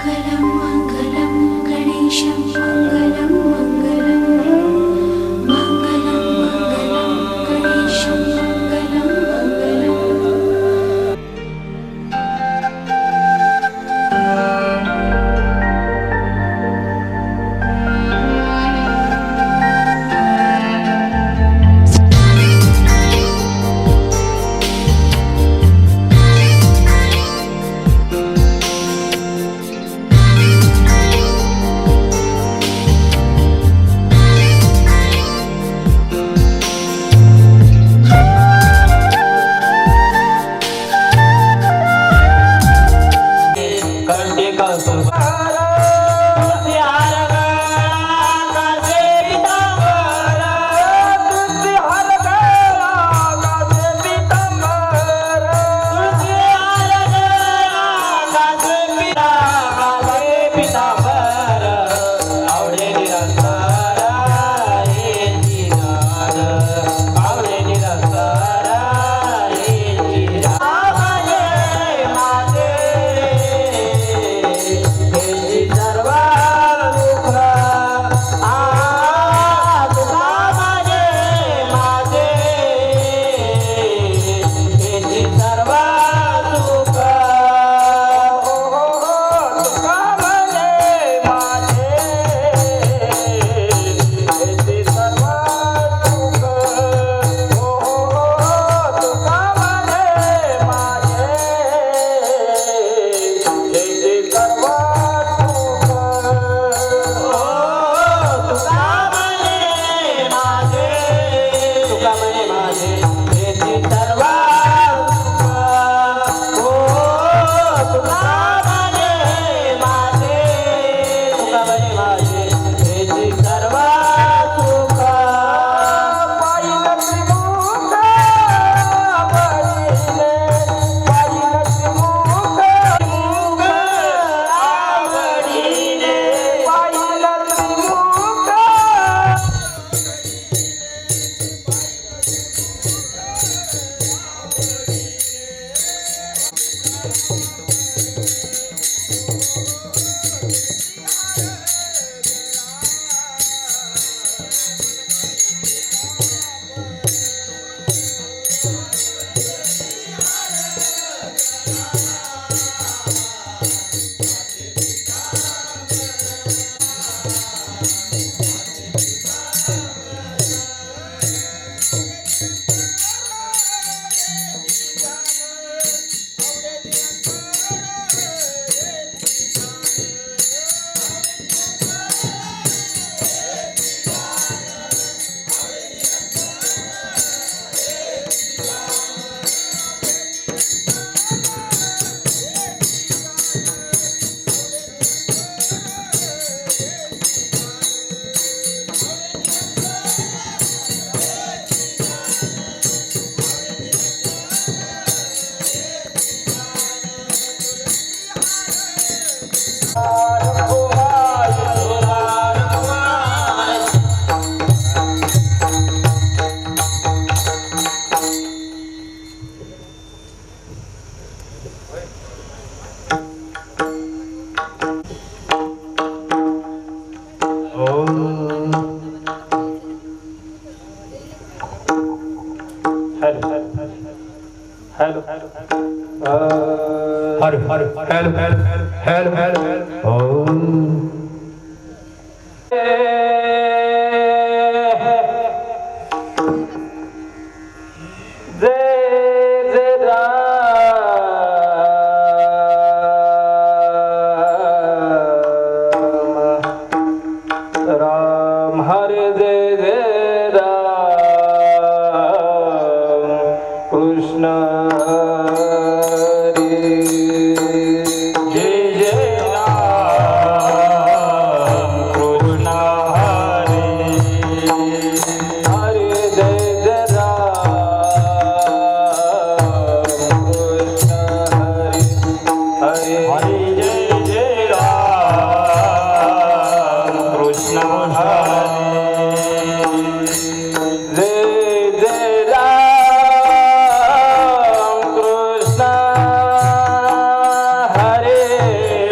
Hare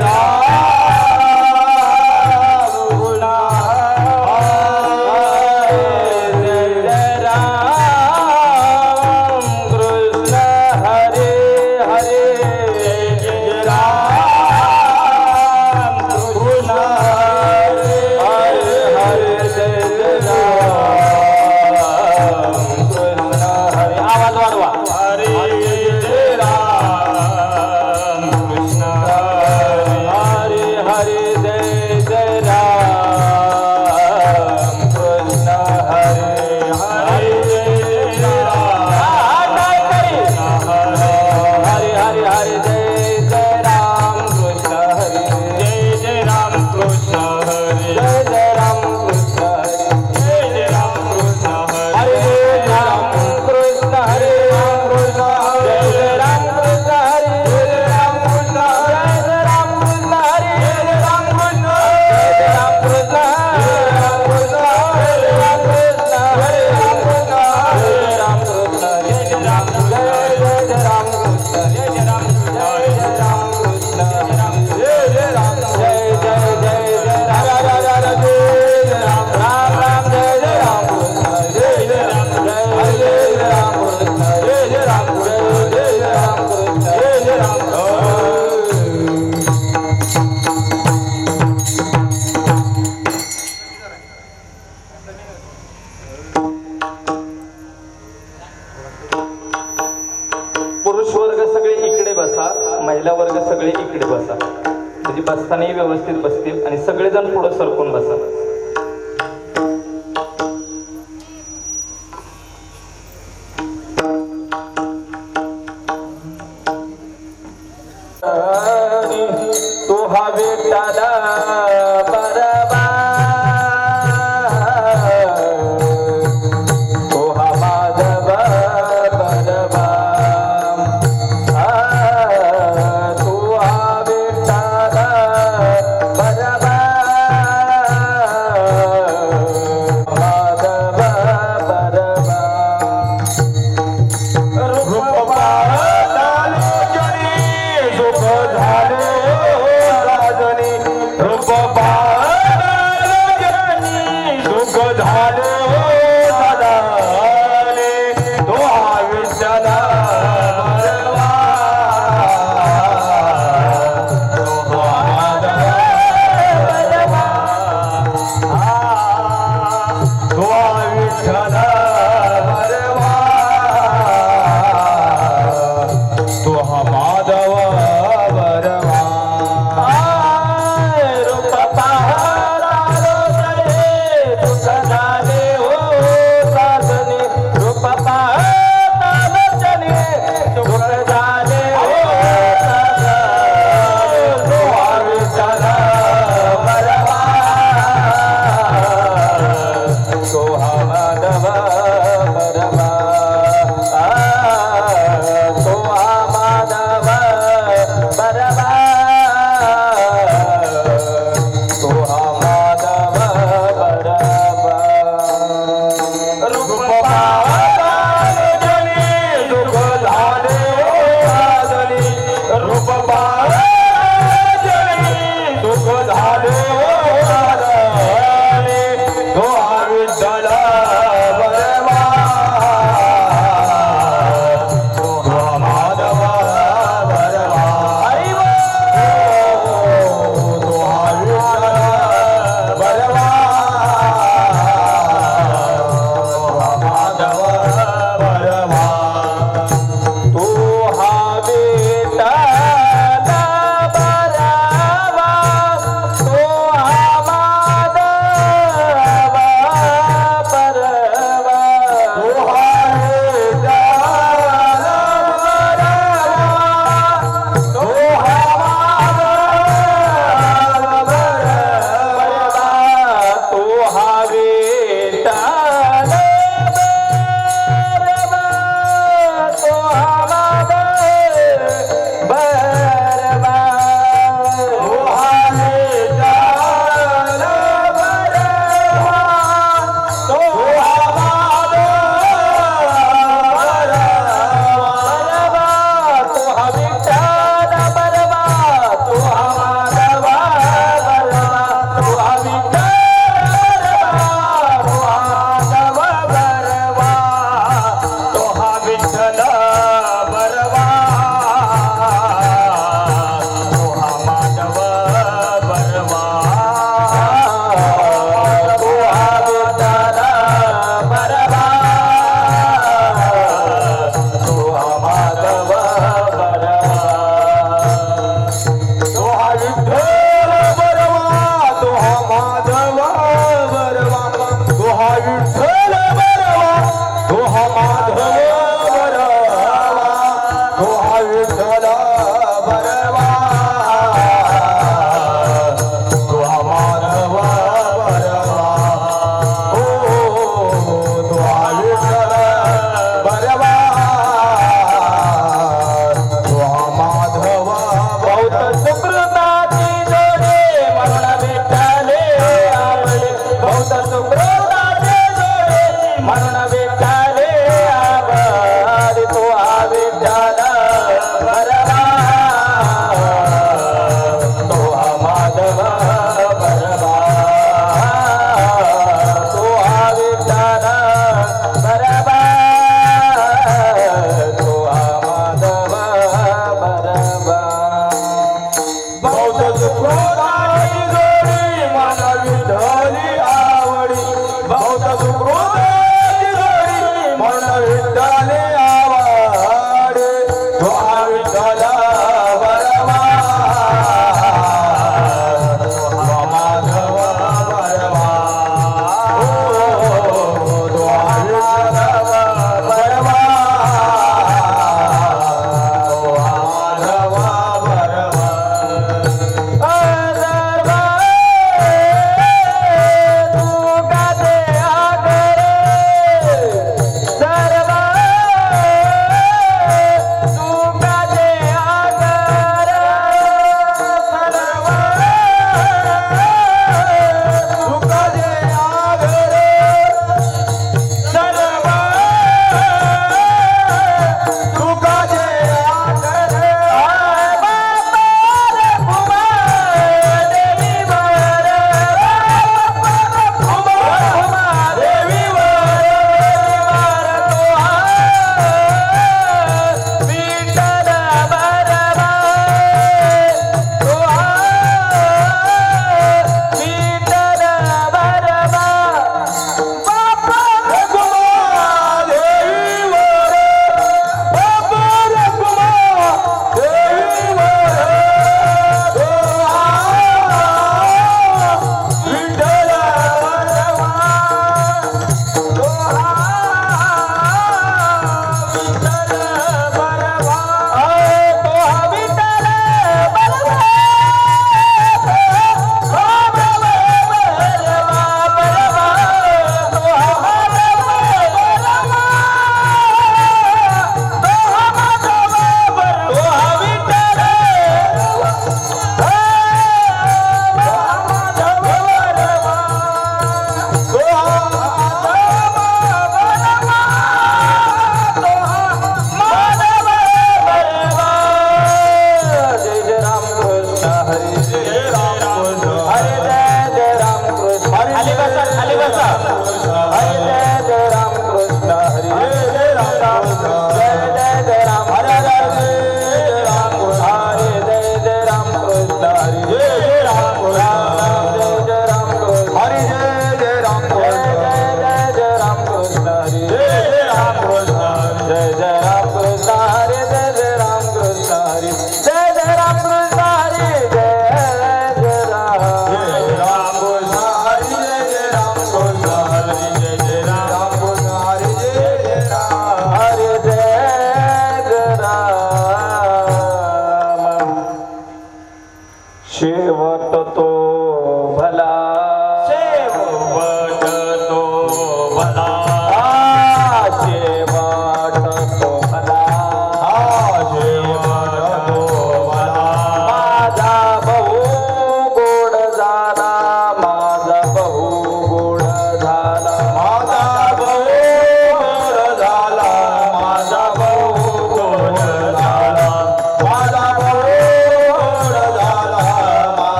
Rama बसतानाही व्यवस्थित बसतील आणि सगळेजण पुढे सरकून बसा. तो हा विठ्ठला बरबा, तो हा माधव बरबा, तो हा विठ्ठला बरबा,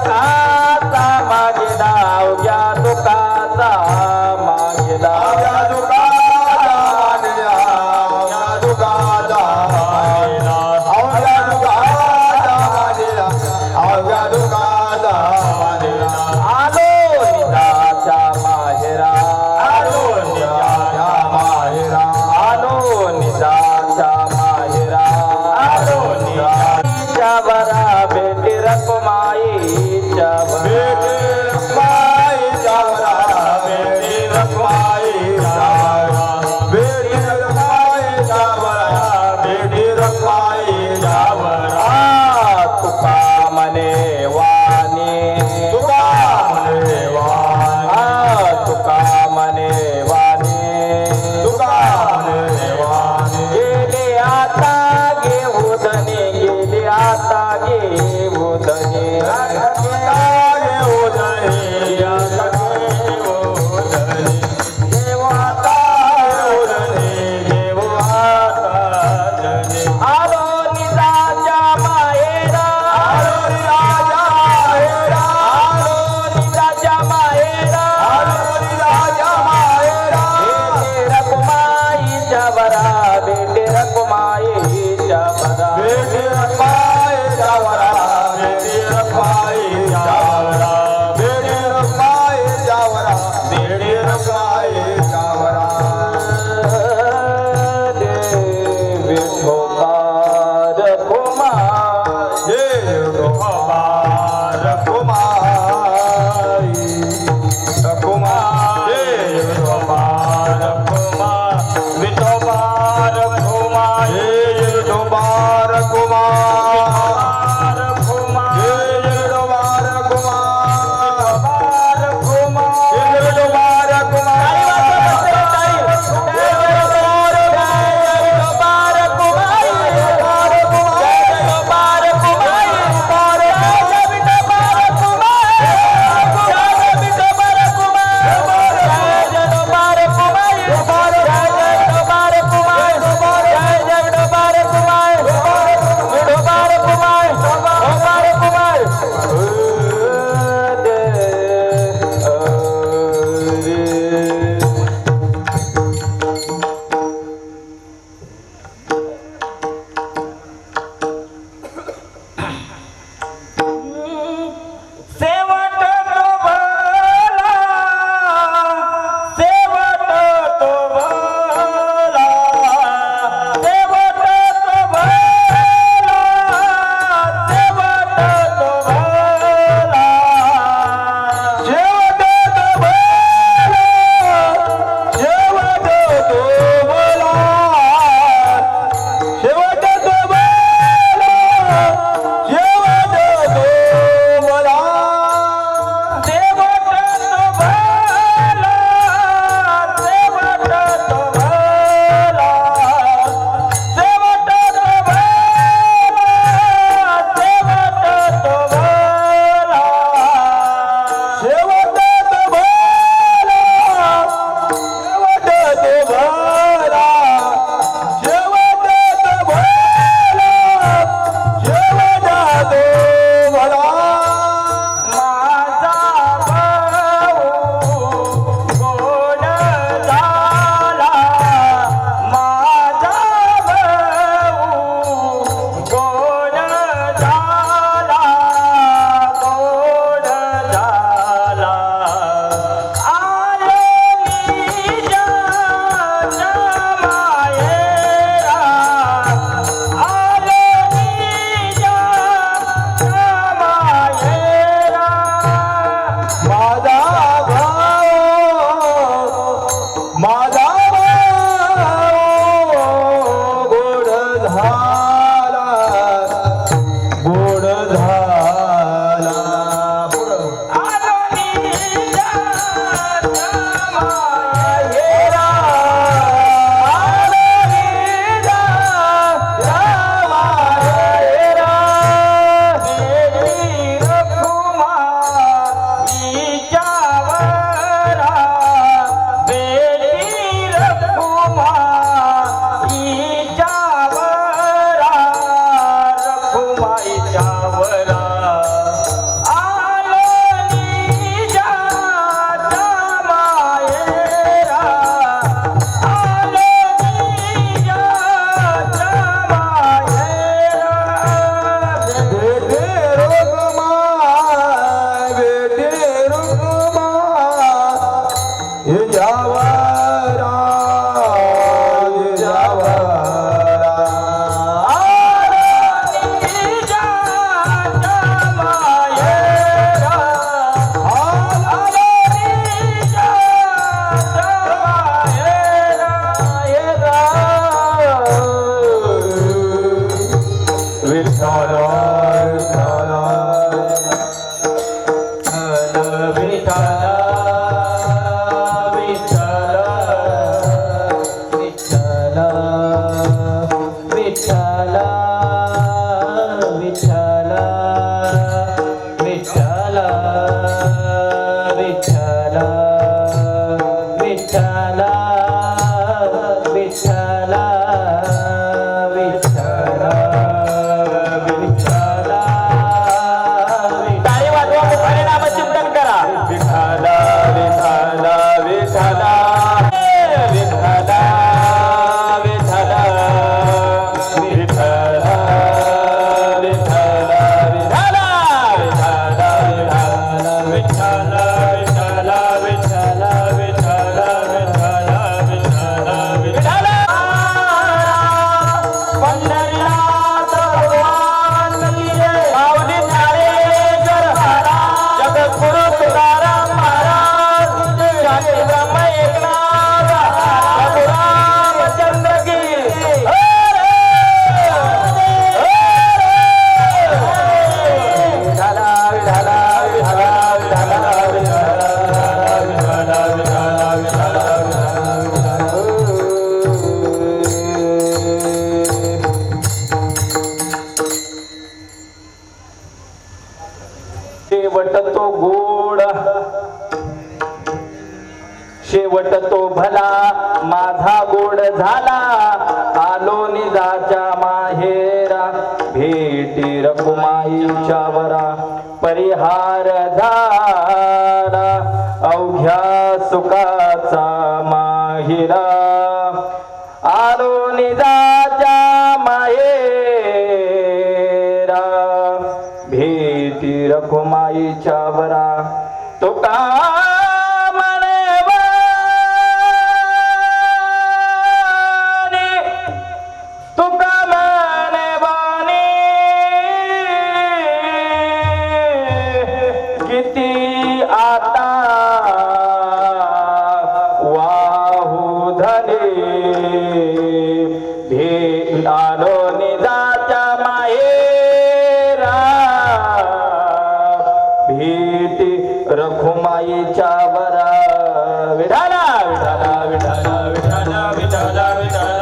दुखाचा मागेला अवघ्या दुखाचा मागेला आलो निजाच्या माहेरा आलो निजाच्या माहेरा निजाच्या बरा बेटी रखमाईच्या तुका मने वाणी तुका मने वाणी गेले आता घेऊ धनी गेले आता घेऊ धनी शेवट तो गोड शेवट तो भला माझा गोड झाला आलो निजाच्या माहेरा भेटी रकुमाईच्या वरा परिहार झाला अवघ्या सुखाचा माहिरा आलो निजाच्या माहेरा भेटी रकुमाईच्या वरा तुका रखुमाईच्या वरा विठाला विठाला विठाला विठाला विठाला विठाला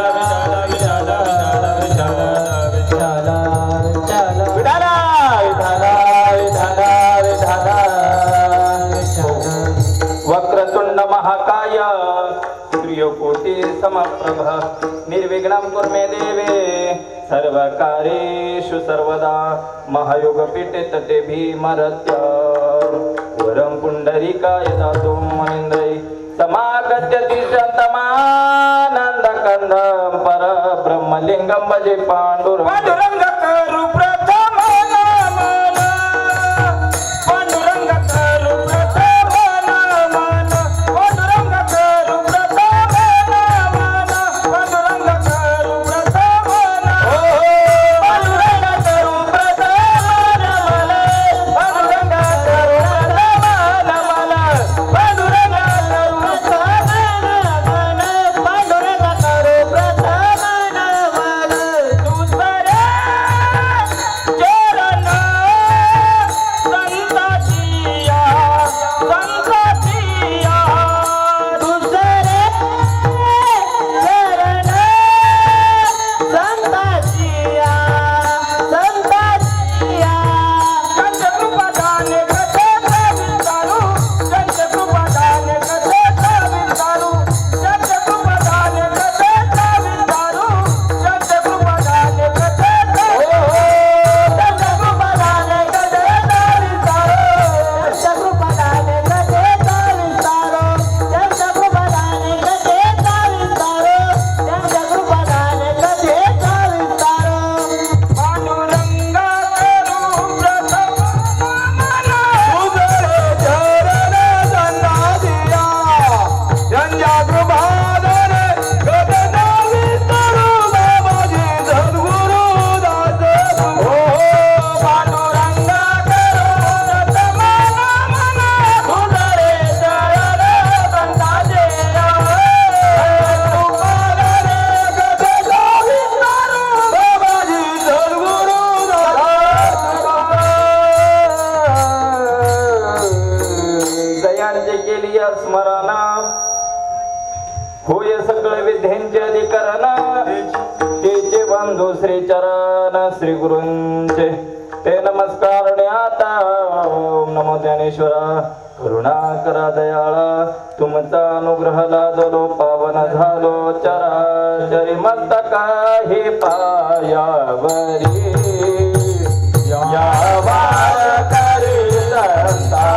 विठाला विठाला विठाला विठाला विठाला विठाला विठाला विठाला वक्रतुंड महाकाय सूर्यकोटि समप्रभ निर्विघ्नं कुर्मे देवे सर्वकार्येषु सर्वदा महायोगपीठे तटे भीमरत्य वरं पुंडरीकाय दातुं महेन्द्रै समागत्य तिष्ठन्तमानन्दकन्दं परब्रह्मलिङ्गं भजे पाण्डुरङ्ग करू प्रथम नमन पाण्डुरङ्ग करू प्रथम नमन पाण्डुरङ्ग करू प्रथम नमन पाण्डुरङ्ग करू प्रथम पाण्डुरङ्ग करू प्रथम नमन पाण्डुरङ्ग होय सकळ विद्यांचे अधिकरण तेचे बंधू श्री चरण श्री गुरूंचे ते नमस्कार आता ओम नमो ज्ञानेश्वरा करुणा करा दयाळा तुमचा अनुग्रह लादलो पावन झालो चराचरी मस्तका हे पायावरी या वारकरी संता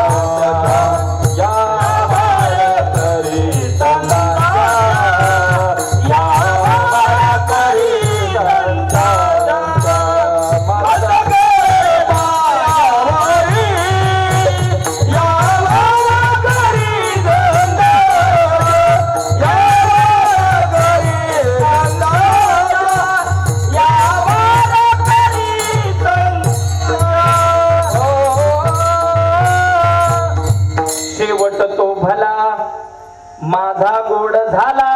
माझा गोड झाला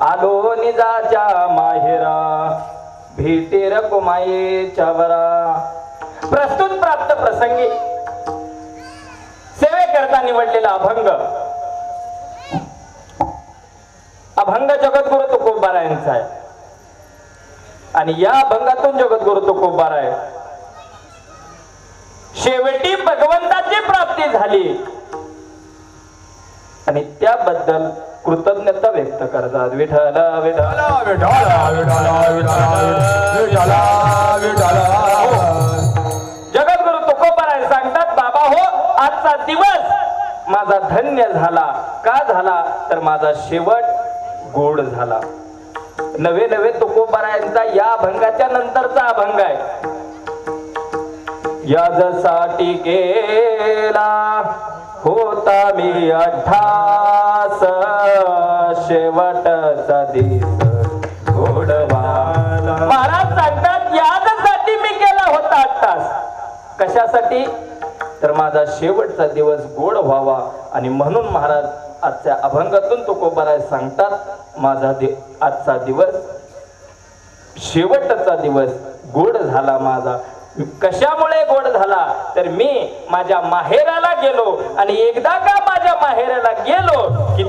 आलो निजाच्या माहेरा भेटी रकुमाईच्या वरा प्रस्तुत प्राप्त प्रसंगी सेवेकरता निवडलेला अभंग जगद्गुरु तुकोबारा यांचा आहे आणि या अभंगातून जगद्गुरु तुकोबारा आहे शेवटी भगवंताची झाली आणि त्याबद्दल कृतज्ञता व्यक्त करतात. विठ्ठल विठ्ठल जगद्गुरु तुकोबाराय सांगतात, बाबा हो, आजचा दिवस माझा धन्य झाला. का झाला तर माझा शेवट गोड झाला. नवे नवे तुकोबारायांचा या अभंगाच्या नंतरचा अभंग आहे. याजसाठी केला होता मी अठ्ठास, शेवटचा दिवस गोडवा. महाराज सांगतात, याजसाठी मी केला होता अठ्ठास. कशासाठी तर माझा शेवटचा दिवस गोड व्हावा. आणि म्हणून महाराज आजच्या अभंगातून तुकोबाराय सांगतात, माझा आजचा दिवस शेवटचा दिवस गोड झाला माझा. कशामुळे गोड झाला तर मी माझ्या माहेराला गेलो आणि एकदा का माझ्या माहेराला गेलो की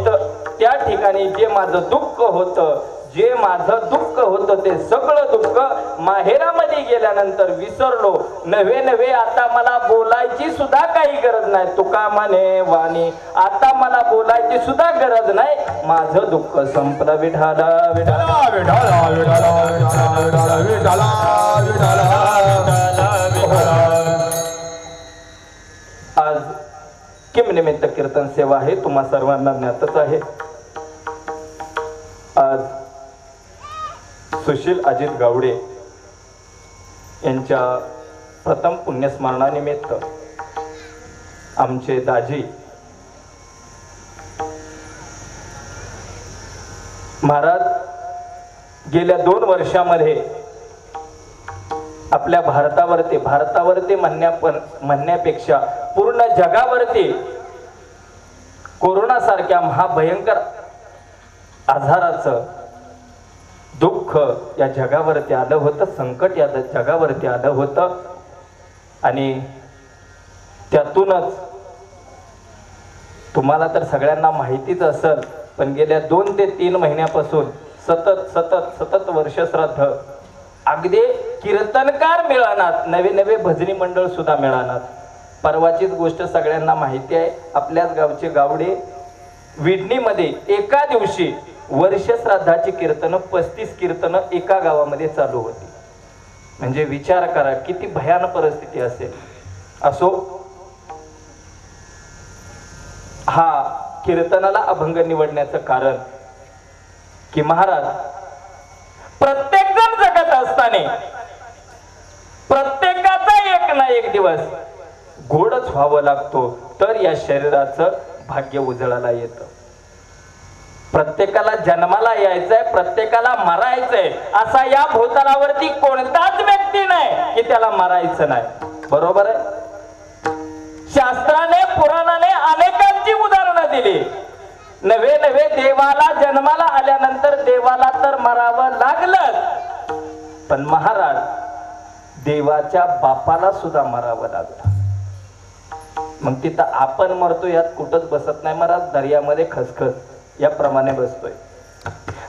त्या ठिकाणी जे माझं दुःख होतं, जे माझं दुःख होतं ते सगळं दुःख माहेरामध्ये गेल्यानंतर विसरलो. नवे नवे आता मला बोलायची सुद्धा काही गरज नाही. तुका म्हणे वाणी, आता मला बोलायची सुद्धा गरज नाही. माझं दुःख संपलं. विठ्ठल विठ्ठल आज किम निमित्त कीर्तन सेवा आहे, तुम्हा सर्वांना ज्ञातच आहे. आज सुशील अजित गावडे यांच्या प्रथम पुण्यस्मरणानिमित्त आमचे दाजी महाराज गेल्या 2 वर्षामध्ये आपल्या भारतावरती म्हणण्यापेक्षा पूर्ण जगावरती कोरोना सारख्या महाभयंकर आजाराचं दुःख या जगावरती आलं होतं. संकट या जगावरती आलं होतं आणि त्यातूनच तुम्हाला तर सगळ्यांना माहितीच असेल, पण गेल्या 2 ते 3 महिन्यापासून सतत वर्षश्राद्ध, अगदी कीर्तनकार मिळणार, नवे नवे भजनी मंडळ सुद्धा मिळणार. परवाचीच गोष्ट सगळ्यांना माहिती आहे. आपल्याच गावचे गावडे विडणीमध्ये एका दिवशी वर्षश्राद्धाची कीर्तनं 35 कीर्तनं एका गावामध्ये चालू होती. म्हणजे विचार करा किती भयानक परिस्थिती असेल. असो, हा कीर्तनाला अभंग निवडण्याचं कारण की महाराज प्रत्येक जण जगत असताना प्रत्येकाचा एक ना एक दिवस गोडच व्हावं लागतो, तर या शरीराचं भाग्य उजळाला येतं. प्रत्येकाला जन्माला यायचंय, प्रत्येकाला मरायचंय, असा या भूतलावरती कोणताच व्यक्ती नाही की त्याला मरायचं नाही. बरोबर आहे. शास्त्राने पुराणाने अनेकांची उदाहरणं दिली. नवे नवे देवाला जन्माला आल्यानंतर देवाला तर मरावं लागलं, पण महाराज देवाच्या बापाला सुद्धा मरावं लागलं. मग तिथं आपण मरतो यात कुठंच बसत नाही महाराज, दर्यामध्ये खसखस याप्रमाणे बसतोय.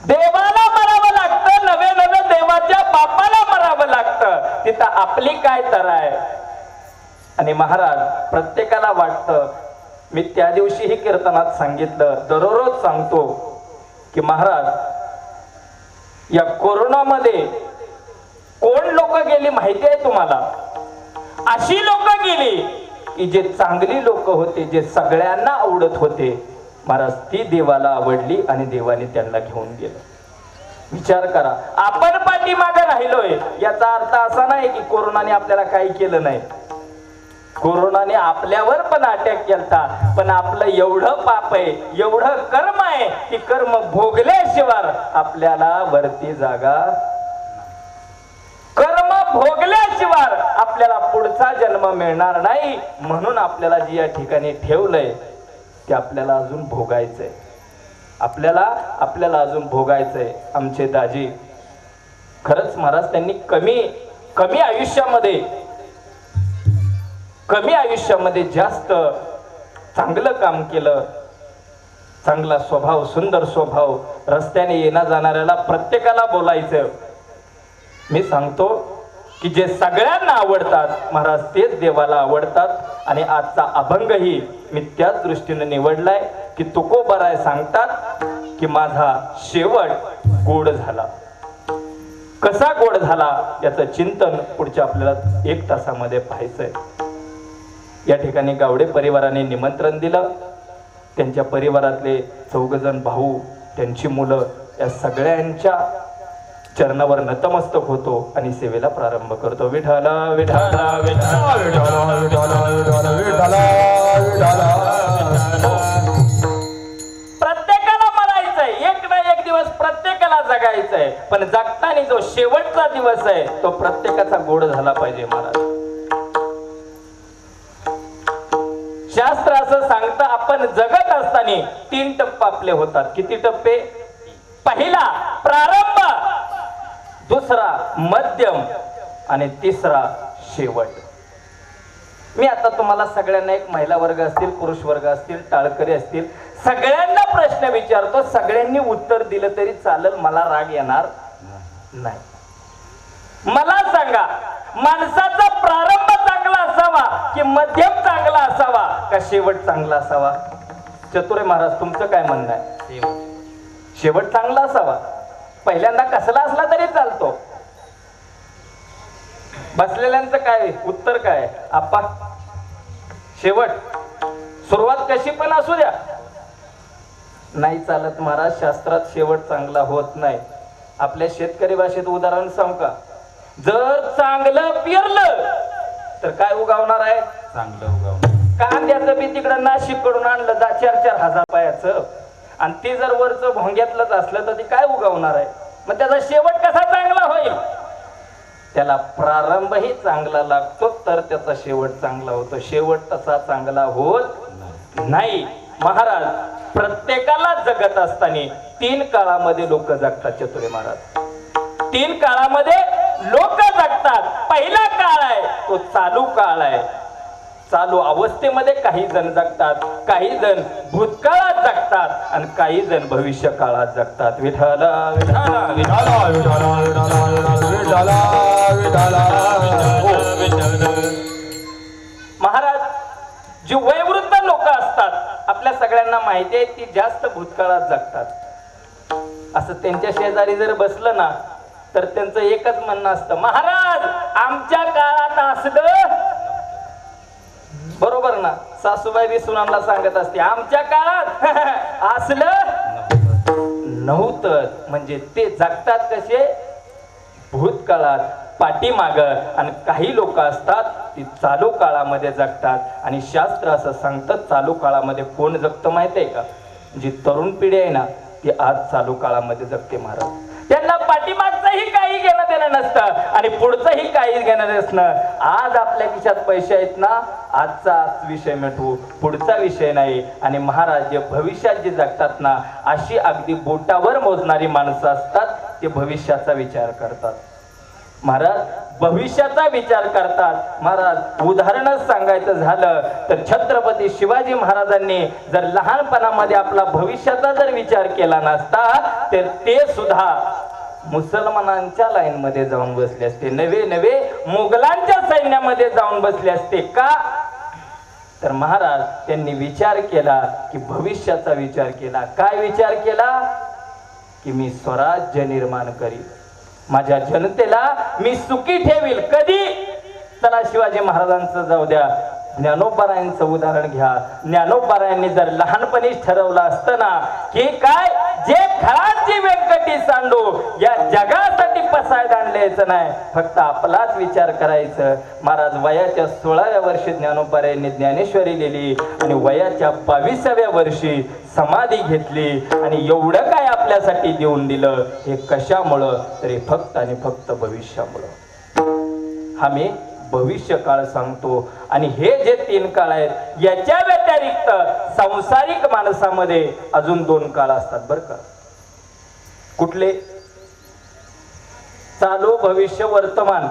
देवाला मरावं लागतं, नवे नवे देवाच्या बापाला मरावं लागतं. तिथं आपली काय तर आहे. आणि महाराज प्रत्येकाला वाटतं, मी त्या दिवशीही कीर्तनात सांगितलं, दररोज सांगतो की महाराज या कोरोनामध्ये कोण लोक गेली माहिती आहे तुम्हाला? अशी लोक गेली की जे चांगली लोक होते, जे सगळ्यांना आवडत होते, महाराज ती देवाला आवडली आणि देवाने त्यांना घेऊन गेलं. विचार करा, आपण पाठीमागे राहिलोय याचा अर्थ असा नाही की कोरोनाने आपल्याला काही केलं नाही. कोरोनाने आपल्यावर पण अटॅक केलता, पण आपलं एवढं पाप आहे, एवढं कर्म आहे की कर्म भोगल्याशिवाय आपल्याला वरती जागा, कर्म भोगल्याशिवाय आपल्याला पुढचा जन्म मिळणार नाही. म्हणून आपल्याला जे या ठिकाणी ठेवलंय ते आपल्याला अजून भोगायचंय, आपल्याला अजून भोगायचंय. आमचे दाजी खरंच महाराज त्यांनी कमी आयुष्यामध्ये जास्त चांगलं काम केलं. चांगला स्वभाव, सुंदर स्वभाव, रस्त्याने येणा जाणाऱ्याला प्रत्येकाला बोलायचं. मी सांगतो की जे सगळ्यांना आवडतात महाराज तेच देवाला आवडतात. आणि आजचा अभंगही मी त्याच दृष्टीने निवडलाय की तुकोबाराय सांगतात की माझा शेवट गोड झाला. कसा गोड झाला याचं चिंतन पुढच्या आपल्याला 1 तासामध्ये पाहायचंय. या ठिकाणी गावडे परिवाराने निमंत्रण दिलं. त्यांच्या परिवारातले 4 जण भाऊ, त्यांची मुलं, या सगळ्यांच्या चरणावर नतमस्तक होतो आणि सेवेला प्रारंभ करतो. विठाला विठाला विठाला विठाला विठाला विठाला विठाला. प्रत्येकाला मरायचंय, एक ना एक दिवस प्रत्येकाला जगायचंय, पण जगताना जो शेवटचा दिवस आहे तो प्रत्येकाचा गोड झाला पाहिजे. महाराज शास्त्र असं सांगतं आपण जगत असताना 3 टप्पे आपले होतात. किती टप्पे? पहिला प्रारंभ, दुसरा मध्यम आणि तिसरा शेवट. मी आता तुम्हाला सगळ्यांना, एक महिला वर्ग असतील, पुरुष वर्ग असतील, टाळकरी असतील, सगळ्यांना प्रश्न विचारतो. सगळ्यांनी उत्तर दिलं तरी चालेल, मला राग येणार नाही. मला सांगा, माणसाचा प्रारंभ चांगला असावा की मध्यम चांगला असावा का शेवट चांगला असावा? चतुरे महाराज तुमचं काय म्हणणं आहे? शेवट चांगला असावा. पहिल्यांदा कसला असला तरी चालतो. बसलेल्यांचं काय उत्तर काय? आप्पा शेवट, सुरुवात कशी पण असू द्या. नाही चालत महाराज, शास्त्रात शेवट चांगला होत नाही. आपल्या शेतकरी भाषेत उदाहरण सांगू का? जर चांगलं पेरलं तर काय उगावणार आहे? चांगलं उगावणार. कांद्याचं बी तिकडं नाशिक कडून आणलं 4-4 हजार रुपयाचं, आणि ते जर वरचं भोंग्यातलंच असलं तर ते काय उगवणार आहे? मग त्याचा शेवट कसा चांगला होईल? त्याला प्रारंभही चांगला लागतो तर त्याचा शेवट चांगला होतो. शेवट तसा चांगला होत नाही. महाराज प्रत्येकाला जगत असताना 3 काळामध्ये लोक जगतात. चतुरे महाराज 3 काळामध्ये लोक जगतात. पहिला काळ आहे तो चालू काळ आहे. चालू अवस्थेमध्ये काही जण जगतात, काही जण भूतकाळात जगतात आणि काही जण भविष्य काळात जगतात. विठाला विठाला विठाला विठाला विठाला विठाला विठाला. महाराज जी वयोवृद्ध लोक असतात आपल्या सगळ्यांना माहिती आहे, ती जास्त भूतकाळात जगतात. असं त्यांच्या शेजारी जर बसलं ना तर त्यांचं एकच म्हणणं असतं, महाराज आमच्या काळात असलं. बरोबर ना? सासूबाई बी सुनांना सांगत असते, आमच्या काळात असलं नव्हतं. म्हणजे ते जगतात कसे? भूतकाळात, पाठीमाग. आणि काही लोक असतात ती चालू काळामध्ये जगतात. आणि शास्त्र असं सांगतं चालू काळामध्ये कोण जगतं माहिती आहे का? जी तरुण पिढी आहे ना ती आज चालू काळामध्ये जगते. महाराज त्यांना पाठीमागचंही काही घेणं देणं नसतं आणि पुढचंही काही घेणं नसणं. आज आपल्या खिशात पैसे आहेत ना, आजचा विषय मिटवू, पुढचा विषय नाही. आणि महाराज जे भविष्यात जे जगतात ना, अशी अगदी बोटावर मोजणारी माणसं असतात. ते भविष्याचा विचार करतात. महाराज भविष्याचा विचार करतात. महाराज उदाहरणच सांगायचं झालं तर छत्रपती शिवाजी महाराजांनी जर लहानपणामध्ये आपला भविष्याचा जर विचार केला नसता तर ते सुद्धा मुसलमानांच्या लाईन मध्ये जाऊन बसले असते, नवे मुघलांच्या सैन्यामध्ये जाऊन बसले असते. का? तर महाराज त्यांनी विचार केला की भविष्याचा विचार केला. काय विचार केला? की मी स्वराज्य निर्माण करीन, माझ्या जनतेला मी सुखी ठेवील. कधी? चला शिवाजी महाराजांचं जाऊ द्या, ज्ञानोबारायांचं उदाहरण घ्या. ज्ञानोबारायांनी जर लहानपणीच ठरवलं असतं ना की काय, जे खळांची व्यंकटी सांडू या जगासाठी पसायदान आणल्याचं नाही, फक्त आपलाच विचार करायचं. महाराज वयाच्या 16व्या वर्षी ज्ञानोबारायांनी ज्ञानेश्वरी लिहिली आणि वयाच्या 22व्या वर्षी समाधी घेतली. आणि एवढं काय आपल्यासाठी देऊन दिलं, हे कशामुळं? तरी फक्त आणि फक्त भविष्यामुळं. आम्ही भविष्य काळ सांगतो. आणि हे जे 3 काळ आहेत याच्या व्यतिरिक्त सांसारिक माणसामध्ये अजून 2 काळ असतात बरं का. कुठले? चालू, भविष्य, वर्तमान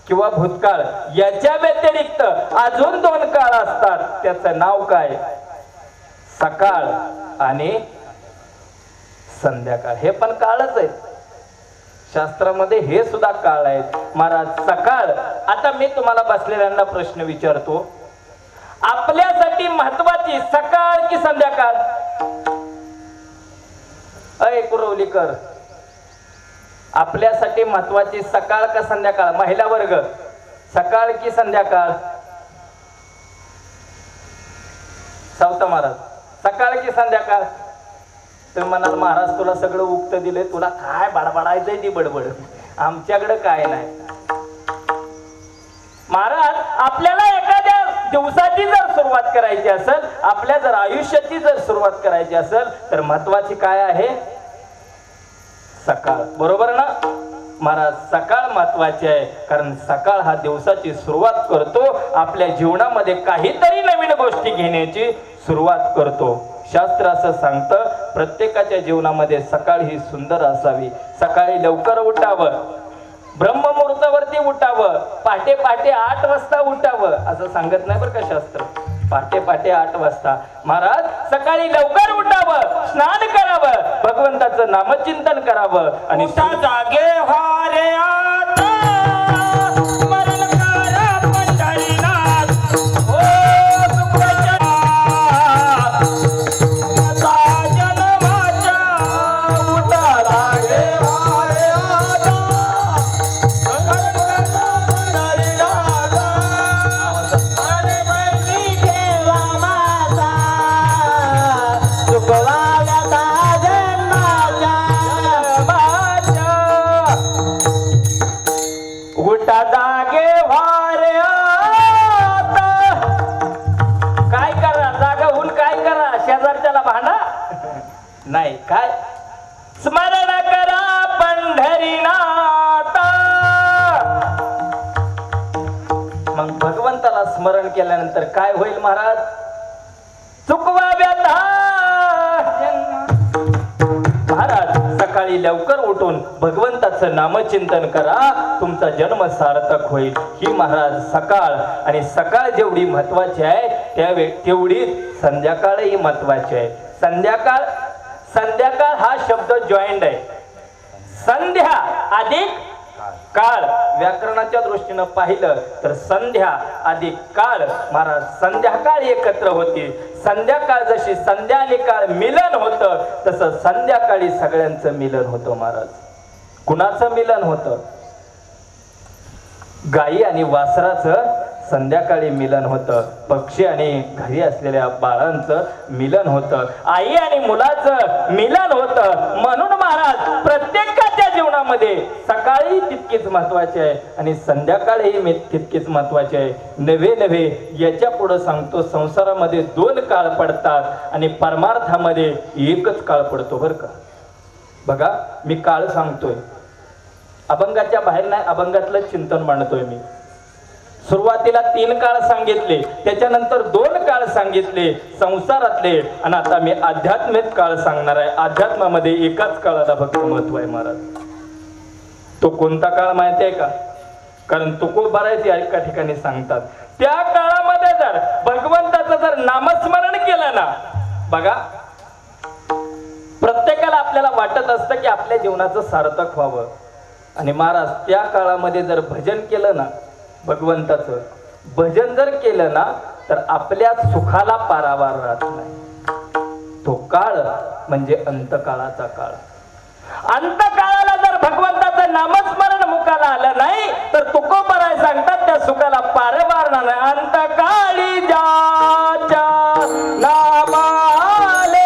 किंवा भूतकाळ. याच्या व्यतिरिक्त अजून 2 काळ असतात. त्याचं नाव काय? सकाळ आणि संध्याकाळ. हे पण काळच आहेत. शास्त्रामध्ये हे सुद्धा काळ आहेत महाराज. सकाळ, आता मी तुम्हाला बसलेल्यांना प्रश्न विचारतो, आपल्यासाठी महत्वाची सकाळ की संध्याकाळ? अय कुरवलीकर, आपल्यासाठी महत्वाची सकाळ का संध्याकाळ? महिला वर्ग, सकाळ की संध्याकाळ? सावता महाराज, सकाळ की संध्याकाळ? तुम्ही म्हणाल महाराज तुला सगळं उक्त दिलंय, तुला काय बडबडायचंय ती बडबड, आमच्याकडे काय नाही. महाराज, आपल्याला एखाद्या दिवसाची जर सुरुवात करायची असेल, आपल्या जर आयुष्याची जर सुरुवात करायची असेल, तर महत्वाची काय आहे? सकाळ. बरोबर ना महाराज? सकाळ महत्वाची आहे, कारण सकाळ हा दिवसाची सुरुवात करतो, आपल्या जीवनामध्ये काहीतरी नवीन गोष्टी घेण्याची सुरुवात करतो. शास्त्र असं सांगतं, प्रत्येकाच्या जीवनामध्ये सकाळ ही सुंदर असावी. सकाळी लवकर उठावं, ब्रह्ममुहूर्तावरती उठावं, पहाटे पहाटे 8 वाजता उठावं, असं सांगत नाही बरं का शास्त्र. पहाटे पहाटे 8 वाजता महाराज सकाळी लवकर उठावं, स्नान करावं, भगवंताचं नामचिंतन करावं आणि जागे व्हारे आता स्मरण करा पंढरीनाथ. ओ सुखवंत जन्माच्या उठा लागे व्हारे आता स्मरण करा पंढरीनाथ. अरे बैठी ठेवा माझा सुखवाव्या उठा जागे वारे आता. काय करा? जागा होऊन काय करा? शेजारच्याला भांडा नाही, काय स्मरण करा पंढरीनाथ. मग भगवंताला स्मरण केल्यानंतर काय होईल महाराज? चुकवा व्यथा महाराज. सकाळी लवकर उठून भगवंताचं नामचिंतन करा, तुमचा जन्म सार्थक होईल. ही महाराज सकाळ. आणि सकाळ जेवढी महत्वाची आहे तेवढी संध्याकाळही महत्वाची आहे. संध्याकाळ, संध्याकाळ हा शब्द जॉईंट आहे. संध्या अधिक काळ. व्याकरणाच्या दृष्टीनं पाहिलं तर संध्या अधिक काळ. महाराज संध्याकाळ एकत्र होती. संध्याकाळ जशी संध्या आणि काळ मिलन होतं, तसं संध्याकाळी सगळ्यांचं मिलन होतं महाराज. कुणाचं मिलन होतं? गाई आणि वासराचं संध्याकाळी मिलन होतं. पक्षी आणि घरी असलेल्या बाळांचं मिलन होतं. आई आणि मुलाचं मिलन होतं. म्हणून महाराज प्रत्येकाच्या जीवनामध्ये सकाळी तितकीच महत्वाची आहे आणि संध्याकाळही तितकीच महत्वाची आहे. नव्हे नव्हे याच्या पुढे सांगतो, संसारामध्ये 2 काळ पडतात आणि परमार्थामध्ये एकच काळ पडतो बरं का. बघा मी काळ सांगतोय, अभंगाच्या बाहेर नाही, अभंगातलं चिंतन मांडतोय मी. सुरुवातीला 3 काळ सांगितले, त्याच्यानंतर 2 काळ सांगितले संसारातले, आणि आता मी आध्यात्मिक काळ सांगणार आहे. अध्यात्मामध्ये एकाच काळाला फक्त महत्व आहे महाराज. तो कोणता काळ माहिती आहे का? कारण तुकोबारायची एका ठिकाणी सांगतात, त्या काळामध्ये जर भगवंताचं जर नामस्मरण केलं ना, बघा प्रत्येकाला आपल्याला वाटत असतं की आपल्या जीवनाचं सार्थक व्हावं. आणि महाराज त्या काळामध्ये जर भजन केलं ना, भगवंताचं भजन जर केलं ना, तर आपल्या सुखाला पारावार राहत नाही. तो काळ म्हणजे अंतकाळाचा काळ. अंतकाळाला जर भगवंताचं नामस्मरण मुखाला आलं नाही, तर तुकोबाराय सांगतात त्या सुखाला पारावार नाही. अंतकाळी ज्याच्या नामाले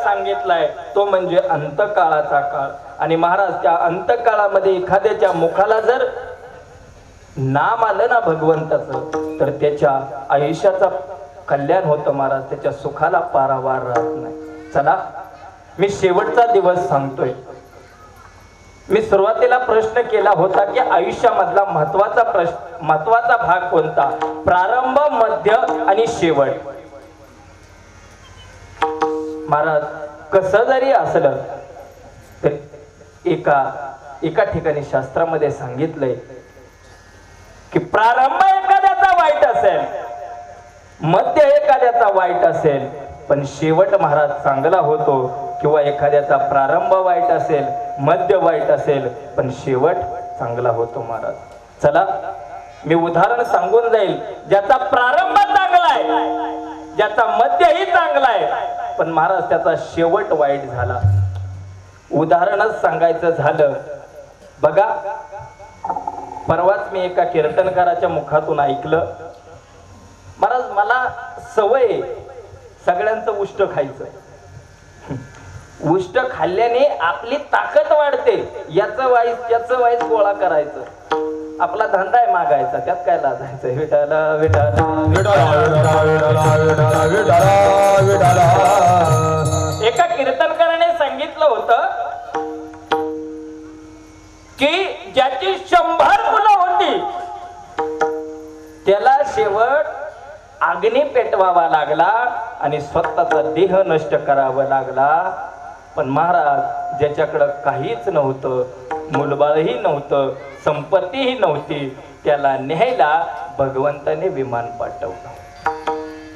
सांगितलाय तो म्हणजे अंतकाळाचा काळ. आणि महाराज त्या अंतकाळामध्ये एखाद्याच्या मुखाला जर नाम आलं ना भगवंताचं, तर त्याच्या आयुष्याचा कल्याण होतं महाराज, त्याच्या सुखाला पारावार राहत नाही. चला मी शेवटचा दिवस सांगतोय. मी सुरुवातीला प्रश्न केला होता की आयुष्यामधला महत्वाचा भाग कोणता, प्रारंभ, मध्य आणि शेवट. महाराज कसं जरी असलं तर एका ठिकाणी शास्त्रामध्ये सांगितलंय की प्रारंभ एखाद्याचा वाईट असेल, मध्य एखाद्याचा वाईट असेल, पण शेवट महाराज चांगला होतो. किंवा एखाद्याचा प्रारंभ वाईट असेल, मध्य वाईट असेल, पण शेवट चांगला होतो महाराज. चला मी उदाहरण सांगून जाईल. ज्याचा प्रारंभ चांगला आहे, ज्याचा मध्यही चांगला आहे, पण महाराज त्याचा शेवट वाईट झाला. उदाहरणच सांगायचं झालं, बघा परवाच मी एका कीर्तनकाराच्या मुखातून ऐकलं, महाराज मला सवय सगळ्यांचं उष्ट खायचं. उष्ट खाल्ल्याने आपली ताकद वाढते. याचं वाईस गोळा करायचं, आपला धंदा आहे मागायचा, त्यात काय लाजायचं. विठाला विठाला एका कीर्तनकाराने सांगितलं होतं की ज्याची 100 मुलं होती त्याला शेवट अग्नी पेटवावा लागला आणि स्वतःचा देह नष्ट करावा लागला. पण महाराज ज्याच्याकडं काहीच नव्हतं, मुलबाळही नव्हतं, संपत्तीही नव्हती, त्याला न्यायला भगवंताने विमान पाठवलं.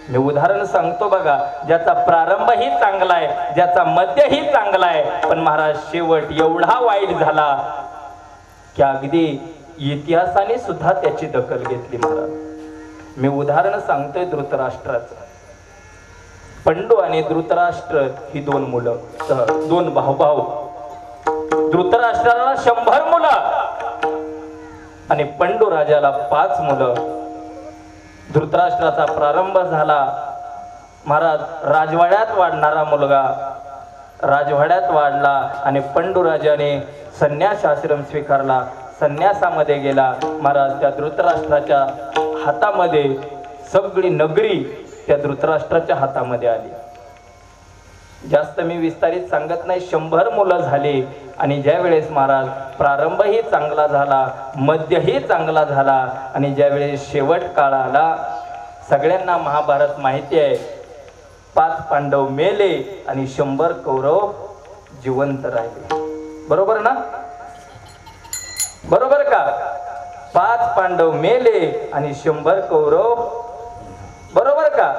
मी उदाहरण सांगतो बघा, ज्याचा प्रारंभही चांगला आहे, ज्याचा मध्यही चांगला आहे, पण महाराज शेवट एवढा वाईट झाला की अगदी इतिहासाने सुद्धा त्याची दखल घेतली. महाराज मी उदाहरण सांगतोय धृतराष्ट्राचं. पंडू आणि धृतराष्ट्र ही 2 मुलं, 2 भाऊ. धृतराष्ट्राला 100 मुलं आणि पंडू राजाला 5 मुलं. धृतराष्ट्राचा प्रारंभ झाला महाराज राजवाड्यात वाढणारा मुलगा, राजवाड्यात वाढला आणि पंडू राजाने संन्यास आश्रम स्वीकारला, संन्यासामध्ये गेला. महाराज त्या धृतराष्ट्राच्या हातामध्ये सगळी नगरी त्या धृतराष्ट्राच्या हातामध्ये आली. जास्त मी विस्तारित सांगत नाही. 100 मुलं झाली आणि ज्या वेळेस महाराज प्रारंभही चांगला झाला, मध्यही चांगला झाला आणि ज्या वेळेस शेवट काळ आला, सगळ्यांना महाभारत माहिती आहे. 5 पांडव मेले आणि 100 कौरव जिवंत राहिले. बरोबर ना? बरोबर का? 5 पांडव मेले आणि 100 कौरव, बरोबर का?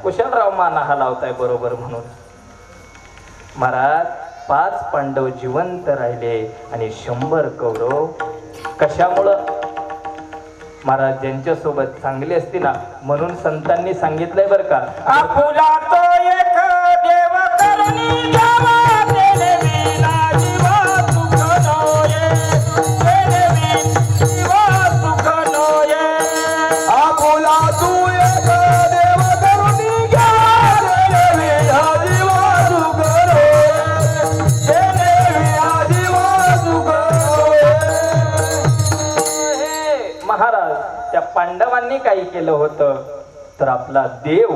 कुशलराव माना हा लावताय बरोबर म्हणून. महाराज 5 पांडव जिवंत राहिले आणि 100 कौरव. कशामुळं? महाराज ज्यांच्यासोबत चांगली असती ना, म्हणून संतांनी सांगितलंय बरं का, आपुला तो एक देव करणी द्यावा, तेने विना जीवा सुख नोये, तेने विना जीवा सुख नोये. आपुला तू एक देव करुणी घ्या, तेने विना जीवा सुख नोये, तेने विना जीवा सुख नोये. महाराज त्या पांडवांनी काही केलं होतं तर आपला देव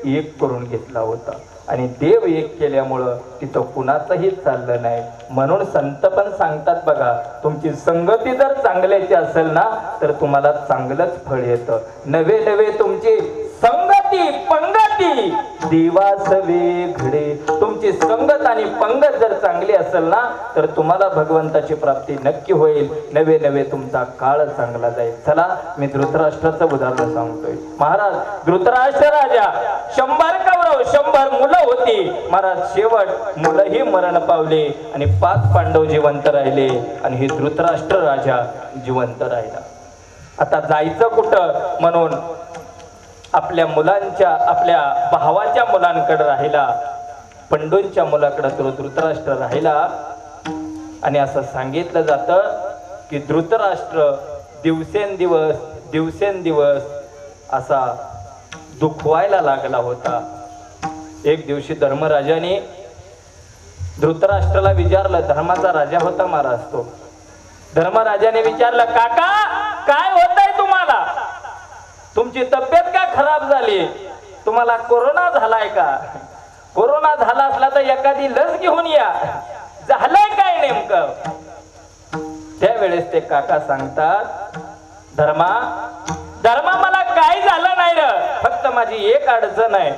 एक करून घेतला होता आणि देव एक केल्यामुळं तिथं कुणाचंही चाललं नाही. म्हणून संत पण सांगतात बघा, तुमची संगती जर चांगल्याची असेल ना तर तुम्हाला चांगलंच फळ येतं. नवे नवे तुमची संगती पंगती दिवास वेगळे. तुमची संगत आणि पंगत जर चांगली असेल ना तर तुम्हाला भगवंताची प्राप्ती नक्की होईल. नवे नवे तुमचा काळ चांगला जाईल. चला मी धृतराष्ट्राचं उदाहरण सांगतोय. महाराज धृतराष्ट्र राजा 100 कौरव 100 मुलं होती. महाराज शेवट मुलंही मरण पावले आणि 5 पांडव जिवंत राहिले आणि हे धृतराष्ट्र राजा जिवंत राहिला. आता जायचं कुठं म्हणून आपल्या मुलांच्या, आपल्या भावाच्या मुलांकडे राहिला, पंडूंच्या मुलाकडे तो धृतराष्ट्र राहिला. आणि असं सांगितलं जातं की धृतराष्ट्र दिवसेंदिवस असा दुखवायला लागला होता. एक दिवशी धर्मराजाने धृतराष्ट्राला विचारलं, धर्माचा राजा होता महाराज तो. धर्मराजाने विचारलं, काका काय होतंय तुम्हाला? तुमची तब्येत का खराब झाली? तुम्हाला कोरोना झालाय का? कोरोना झाला असला तर एखादी लस घेऊन या. झालंय काय नेमकं? त्यावेळेस ते काका सांगतात, धर्मा मला काय झालं नाही र, फक्त माझी एक अडचण आहे.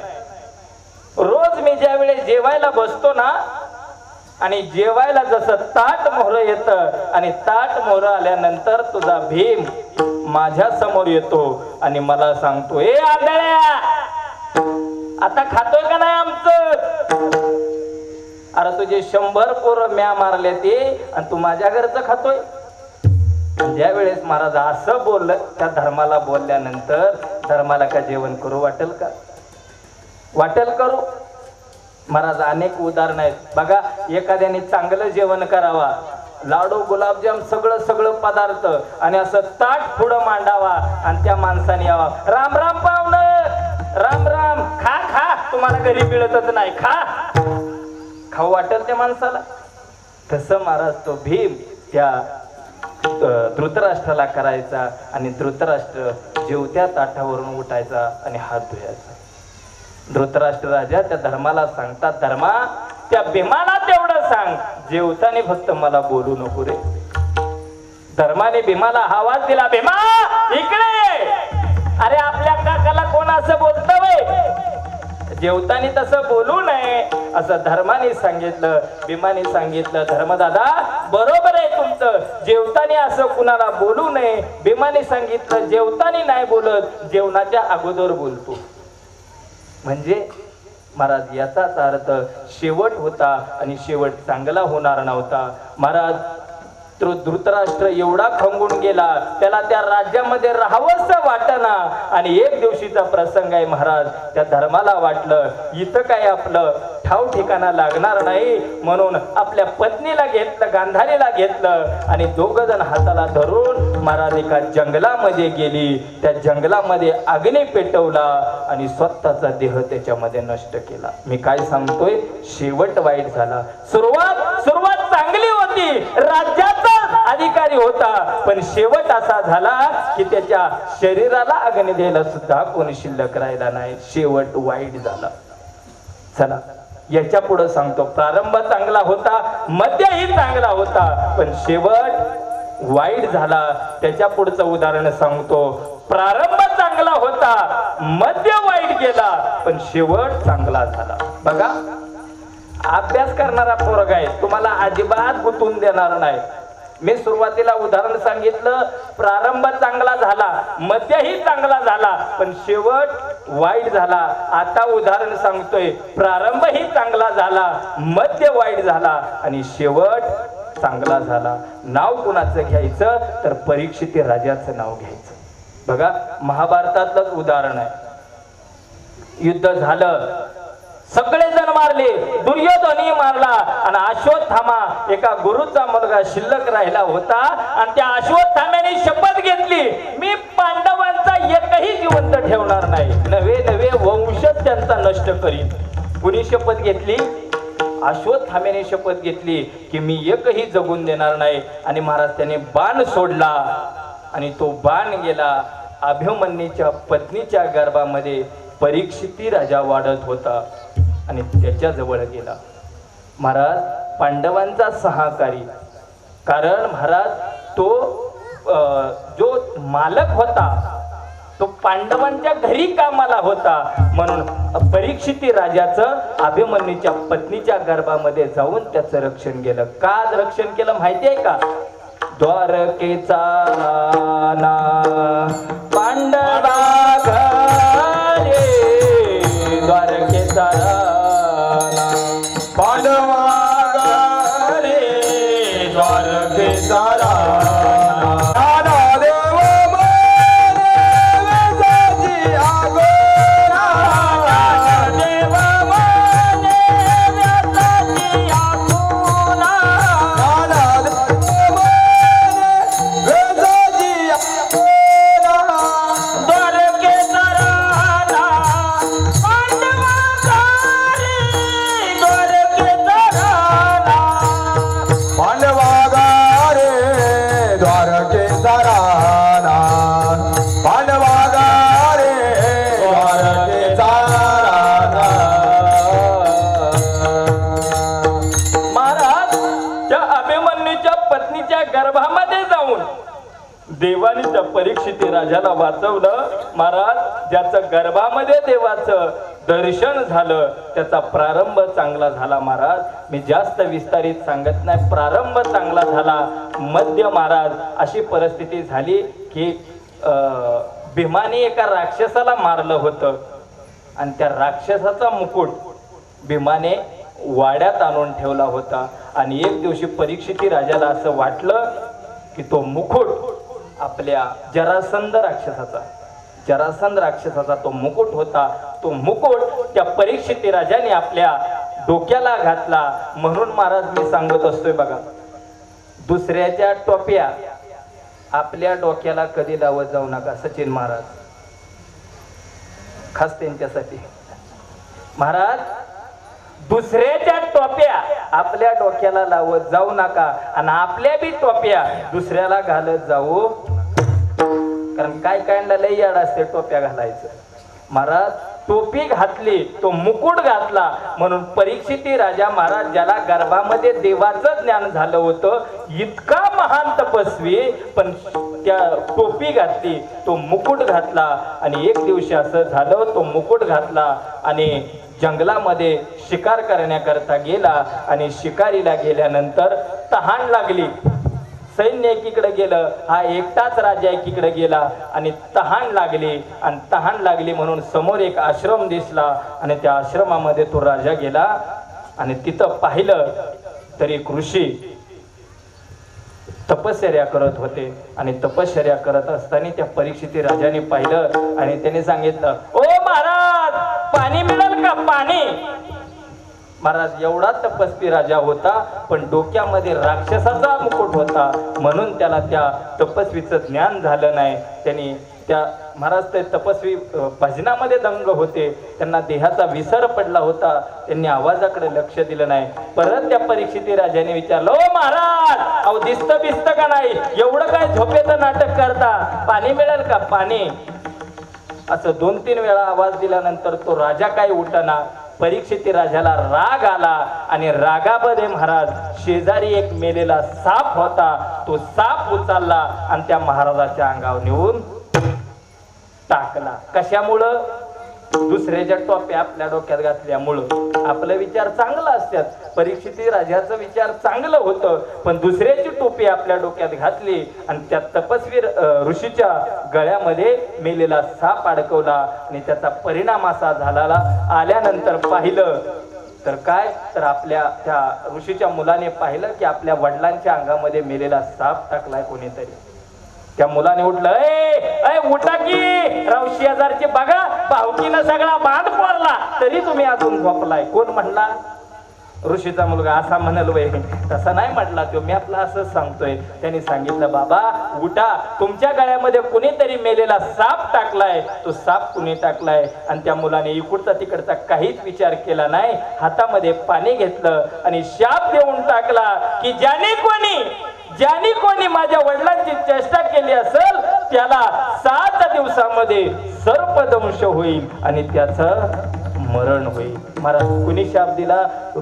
रोज मी ज्या वेळेस जेवायला बसतो ना, आणि जेवायला जसं ताट मोहर येतं आणि ताट मोहर आल्यानंतर तुझा भीम माझ्या समोर येतो आणि मला सांगतो, ए आंधळ्या आता खातोय का नाही आमचं? अरे तुझे 100 पोरं म्या मारले ते आणि तू माझ्या घरचं खातोय. ज्या वेळेस महाराज असं बोललं, त्या धर्माला बोलल्यानंतर धर्माला का जेवण करू वाटेल का? वाटेल करू? महाराज अनेक उदाहरण आहेत बघा. एखाद्याने चांगलं जेवण करावा, लाडू गुलाबजाम सगळं पदार्थ आणि असं ताट पुढं मांडावा आणि त्या माणसाने यावा, राम राम पाहुणं, राम राम, खा तुम्हाला घरी मिळतच नाही, खाऊ वाटेल त्या माणसाला? तसं महाराज तो भीम त्या धृतराष्ट्राला करायचा आणि धृतराष्ट्र जेवत्या ताटावरून उठायचा आणि हात धुवायचा. धृतराष्ट्र राजा त्या धर्माला सांगतात, धर्मा त्या भीमाला तेवढं सांग, जेवताना फक्त मला बोलू नको रे. धर्माने भीमाला आवाज दिला, भीमा इकडे. अरे आपल्या काकाला कोण असं बोलतं वय? जेवताना तसं बोलू नये असं धर्माने सांगितलं. भीमाने सांगितलं, धर्मदादा बरोबर आहे तुमचं, जेवताना असं कुणाला बोलू नये. भीमाने सांगितलं, जेवताना नाही बोलत, जेवणाच्या अगोदर बोलतो. म्हणजे महाराज याचाच अर्थ शेवट होता आणि शेवट चांगला होणार नव्हता. महाराज धृतराष्ट्र एवढा खंगून गेला, त्याला त्या राज्यामध्ये राहावंसं वाटना. आणि एक दिवशीचा प्रसंग आहे महाराज, त्या धर्माला वाटलं इथं काय आपलं ठाव ठिकाणा लागणार नाही, म्हणून आपल्या पत्नीला घेतलं, गांधारीला घेतलं आणि दोघ जण हाताला धरून महाराज एका जंगलामध्ये गेली. त्या जंगलामध्ये अग्नी पेटवला आणि स्वतःचा देह त्याच्यामध्ये नष्ट केला. मी काय सांगतोय, शेवट वाईट झाला. सुरुवात चांगली होती, राज्याचा अधिकारी होता, पण शेवट असा झाला की त्याच्या शरीराला अग्नी द्यायला सुद्धा कोणी शिल्लक राहिला नाही. शेवट वाईट झाला. चला याच्या पुढे सांगतो, प्रारंभ चांगला होता, मध्यही चांगला होता, पण शेवट वाईट झाला. त्याच्या पुढचं उदाहरण सांगतो, प्रारंभ चांगला होता, मध्य वाईट गेला, पण शेवट चांगला झाला. बघा अभ्यास करणारा पोरगा आहे, तुम्हाला अजिबात गुंतून देणार नाही. मी सुरुवातीला उदाहरण सांगितलं, प्रारंभ चांगला झाला, मध्यही चांगला झाला, पण शेवट वाईट झाला. आता उदाहरण सांगतोय, प्रारंभही चांगला झाला, मध्य वाईट झाला आणि शेवट चांगला झाला. नाव कुणाचं घ्यायचं तर परीक्षित राजाचं नाव घ्यायचं. बघा महाभारतातलंच उदाहरण आहे. युद्ध झालं, सगळे जण मारले, दुर्योधनही मारला आणि अश्वत्थामा एका गुरुचा मुलगा शिल्लक राहिला होता आणि त्या अश्वत्थाम्याने शपथ घेतली, मी पांडवांचा एकही जिवंत ठेवणार नाही, नवे वंशच त्यांचा नष्ट करीन. कुणी शपथ घेतली? अश्वत्थाम्याने शपथ घेतली की मी एकही जगून देणार नाही. आणि महाराज त्याने बाण सोडला आणि तो बाण गेला अभिमन्यूच्या पत्नीच्या गर्भामध्ये. परीक्षिती राजा वाढत होता आणि त्याच्या जवळ गेला. महाराज पांडवांचा सहकारी, कारण महाराज तो जो मालक होता तो पांडवांच्या घरी कामाला होता, म्हणून परीक्षिती राजाचं अभिमन्यूच्या पत्नीच्या गर्भामध्ये जाऊन त्याचं रक्षण केलं. का रक्षण केलं माहिती आहे का? द्वारकेचा ना पांडवा घरे, द्वारकेचा ना पांडवा घरे, द्वारकेचा द्वारकेचा ऋषीच्या गर्भामध्ये जाऊन देवाने त्या परीक्षिती राजाला वाचवलं. महाराज, ज्याचं गर्भामध्ये देवाचं दर्शन झालं त्याचा प्रारंभ चांगला झाला. महाराज, मी जास्त विस्तारित सांगत नाही, प्रारंभ चांगला झाला. मध्य महाराज अशी परिस्थिती झाली की भीमाने एका राक्षसाला मारलं होतं आणि त्या राक्षसाचा मुकुट भीमाने वाड्यात आणून ठेवला होता. आणि एक दिवशी परीक्षिती राजाला असं वाटलं की तो मुकुट आपल्या जरासंध राक्षसाचा तो मुकुट होता. तो मुकुट त्या परीक्षिती राजाने आपल्या डोक्याला घातला. म्हणून महाराज मी सांगत असतोय बघा, दुसऱ्याच्या टोप्या आपल्या डोक्याला कधी लावत जाऊ नका. सचिन महाराज खास त्यांच्यासाठी. महाराज, दुसऱ्याच्या टोप्या आपल्या डोक्याला लावत जाऊ नका आणि आपल्या बी टोप्या दुसऱ्याला घालत जाऊ, कारण काय कायला लई याड असते टोप्या घालायचं. महाराज, टोपी घातली, तो मुकुट घातला म्हणून परीक्षिती राजा महाराज, ज्याला गर्भामध्ये देवाचं ज्ञान झालं होतं, इतका महान तपस्वी, पण त्या टोपी घातली, तो मुकुट घातला. आणि एक दिवशी असं झालं, तो मुकुट घातला आणि जंगलामध्ये शिकार करण्याकरता गेला. आणि शिकारीला गेल्यानंतर तहान लागली. सैन्य एकीकडे गेलं, हा एकटाच राजा एकीकडे गेला आणि तहान लागली म्हणून समोर एक आश्रम दिसला आणि त्या आश्रमामध्ये तो राजा गेला आणि तिथं पाहिलं तर एक ऋषी तपश्चर्या करत होते. आणि तपश्चर्या करत असताना त्या परीक्षिती राजाने पाहिलं आणि त्याने सांगितलं, ओ महाराज, पाणी मिळेल का? पाणी. महाराज, एवढा तपस्वी राजा होता पण डोक्यामध्ये राक्षसाचा मुकुट होता म्हणून त्याला त्या तपस्वीचं ज्ञान झालं नाही. त्यांनी त्या महाराज ते तपस्वी भजनामध्ये दंग होते, त्यांना देहाचा विसर पडला होता, त्यांनी आवाजाकडे लक्ष दिलं नाही. परत त्या परीक्षिती राजाने विचारलं, ओ महाराज, अहो दिसत बिस्त का नाही? एवढं काय झोपेचं नाटक करता? पाणी मिळेल का? पाणी. असं 2-3 वेळा आवाज दिल्यानंतर तो राजा काय उठना. परीक्षिती राजाला राग आला आणि रागामध्ये महाराज शेजारी एक मेलेला साप होता, तो साप उचलला आणि त्या महाराजाच्या अंगावर नेऊन टाकला. कशामुळं? दुसऱ्याच्या टोप्या आपल्या डोक्यात घातल्यामुळं. आपला विचार चांगला असतात, परीक्षिती राजाचा विचार चांगलं होतं, पण दुसऱ्याची टोपी आपल्या डोक्यात घातली आणि त्या तपस्वी ऋषीच्या गळ्यामध्ये मेलेला साप अडकवला आणि त्याचा परिणाम असा झाला. आल्यानंतर पाहिलं तर काय, तर आपल्या त्या ऋषीच्या मुलाने पाहिलं की आपल्या वडिलांच्या अंगामध्ये मेलेला साप टाकलाय कोणीतरी. त्या मुलाने उठलं, ए उठा की राव, शेजारची बघा, भावकीनं सगळा बांध पडला तरी तुम्ही अजून झोपलाय. कोण म्हणला? ऋषीचा मुलगा. असा म्हणाल वय? तसा नाही म्हटला तो, मी आपला असंच सांगतोय. त्यांनी सांगितलं, बाबा उठा, तुमच्या गळ्यामध्ये कुणीतरी मेलेला साप टाकलाय, तो साप कुणी टाकलाय. आणि त्या मुलाने इकडचा तिकडचा काहीच विचार केला नाही, हातामध्ये पाणी घेतलं आणि शाप देऊन टाकला की ज्याने कोणी माझ्या वडिलांची चेष्टा केली असेल त्याला 7 दिवसामध्ये सर्पदंश होईल आणि त्याचं मरण होईल. महाराज, कुणी शाप दिला?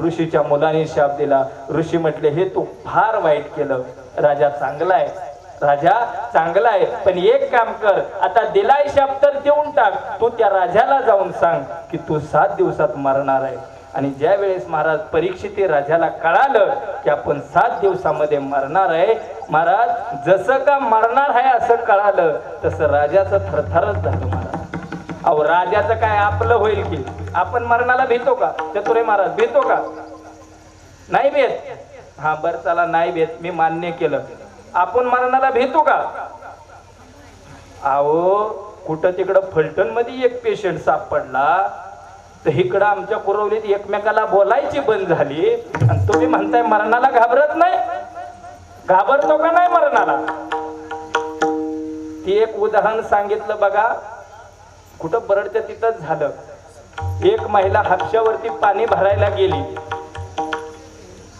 ऋषीच्या मुलाने शाप दिला. ऋषी म्हटले, हे तू फार वाईट केलं. राजा चांगला आहे, पण एक काम कर, आता दिलाय शाप तर देऊन टाक. तू त्या राजाला जाऊन सांग की तू 7 दिवसात मरणार आहे. आणि ज्या वेळेस महाराज परीक्षिती राजाला कळालं की आपण 7 दिवसामध्ये मरणार आहे, महाराज जसं का मरणार आहे असं कळालं तसं राजाचं थरथरच झालं. महाराज, अहो राजाचं काय आपलं होईल की? आपण मरणाला भीतो का? चतुरे महाराज भीतो का? नाही भेट. हा बरं चला, नाही भेट, मी मान्य केलं. आपण मरणाला भीतो का? अहो कुठं तिकडं फलटण मध्ये एक पेशंट सापडला तर इकडं आमच्या कुरवलीत एकमेकाला बोलायची बंद झाली आणि तुम्ही म्हणताय मरणाला घाबरत नाही. घाबरतो का नाही मरणाला? ती एक उदाहरण सांगितलं बघा, कुठं बरडच्या तिथंच झालं. एक महिला हापशावरती पाणी भरायला गेली,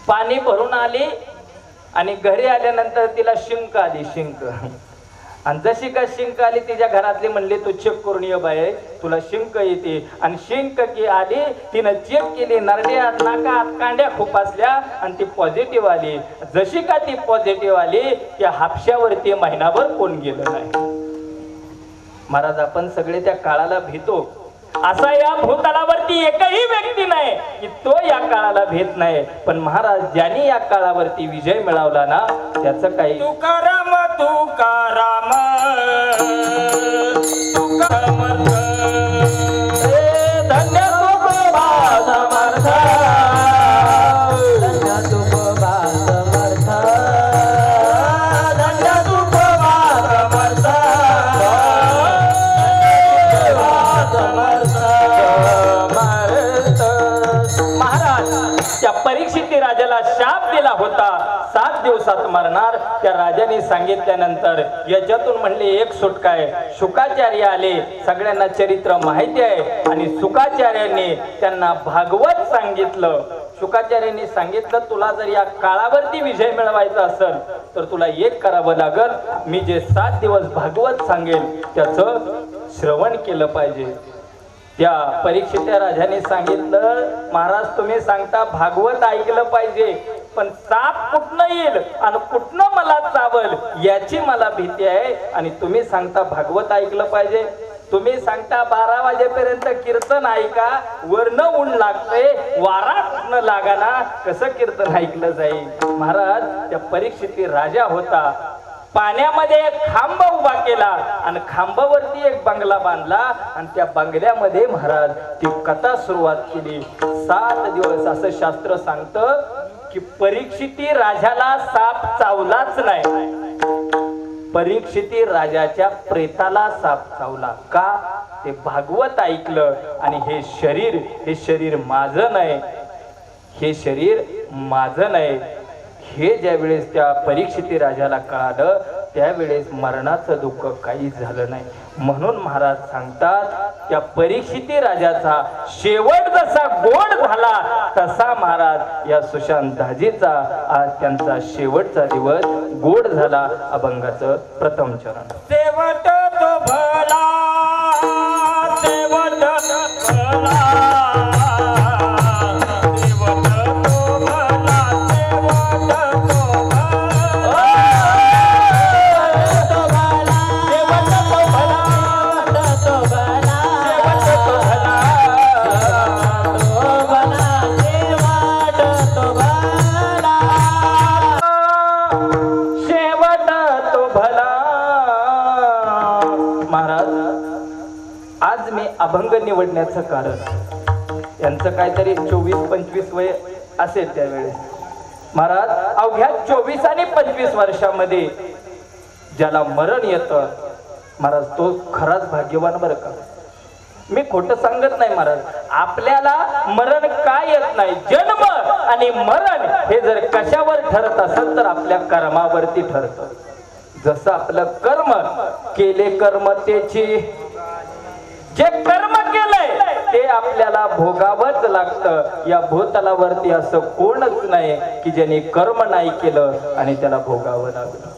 पाणी भरून आली आणि घरी आल्यानंतर तिला शिंक आली. शिंक आणि जशी का शिंक आली तिच्या घरातली म्हणले तू चेक करून ये बाय, तुला शिंक येते. आणि शिंक की आली, तिनं चेक केली, नरड्यात नाकात कांड्या खूप असल्या आणि ती पॉझिटिव्ह आली. जशी का ती पॉझिटिव्ह आली, त्या हापशावरती महिनाभर कोण गेलं नाही. महाराज आपण सगळे त्या काळाला भीतो, असा या भूतलावरती एकही व्यक्ती नाही की तो या काळाला भेट नाही. पण महाराज ज्यांनी या काळावरती विजय मिळवला ना, त्याचं काही तुकाराम तुकाराम तुकाराम धन्य तुकोबा समर्थ, धन्य तुकोबा समर्थ, धन्य तुकोबा समर्थ, महाराज त्या परीक्षिती राजाला शाप दिला होता, 7 दिवसात मरणार. त्या राजाने सांगितल्यानंतर याच्यातून म्हणले एक सुटका आहे. शुकाचार्य आले, सगळ्यांना चरित्र माहिती आहे. आणि शुकाचार्यांनी त्यांना भागवत सांगितलं. शुकाचार्यांनी सांगितलं तुला जर या काळावरती विजय मिळवायचा असेल तर तुला एक करावं लागल, मी जे 7 दिवस भागवत सांगेल त्याचं श्रवण केलं पाहिजे. त्या परीक्षित राजाने सांगितलं महाराज तुम्ही सांगता भागवत ऐकलं पाहिजे, पण साप कुठनं येईल आणि कुठनं मला चावल याची मला भीती आहे. आणि तुम्ही सांगता भागवत ऐकलं पाहिजे, तुम्ही सांगता 12 वाजेपर्यंत कीर्तन ऐका, वरन ऊन लागते, वारा कुठनं लागाना, कसं कीर्तन ऐकलं जाईल. महाराज त्या परीक्षिती राजा होता, पाण्यामध्ये एक खांब उभा केला आणि खांबावरती एक बंगला बांधला आणि त्या बंगल्यामध्ये महाराज ती कथा सुरुवात केली. 7 दिवस असं शास्त्र सांगतं की परीक्षिती राजाला साप चावलाच नाही, परीक्षिती राजाच्या प्रेताला साप चावला. का? ते भागवत ऐकलं. आणि हे शरीर माझं नाही, हे शरीर माझं नाही, हे ज्या वेळेस त्या परीक्षिती राजाला कळालं त्यावेळेस मरणाचं दुःख काहीच झालं नाही. म्हणून महाराज सांगतात त्या परीक्षिती राजाचा शेवट जसा गोड झाला तसा महाराज या सुशांत दाजीचा आज त्यांचा शेवटचा दिवस गोड झाला. अभंगाचं प्रथम चरण. शेवट तो भला, शेवट भला, अभंग निवडण्याचं कारण यांचं काहीतरी 24-25 वय असेल त्यावेळेस. महाराज अवघ्या 24 आणि 25 वर्षामध्ये ज्याला मरण येतं महाराज तो खराच भाग्यवान बरं का. मी खोटं सांगत नाही महाराज, आपल्याला मरण का येत नाही, जन्म आणि मरण हे जर कशावर ठरत असेल तर आपल्या कर्मावरती ठरतं. जसं आपलं कर्म केले कर्म त्याची, जे कर्म केलंय ते आपल्याला भोगावंच लागतं. या भूतलावरती असं कोणच नाही की ज्यांनी कर्म नाही केलं आणि त्याला भोगावं लागलं.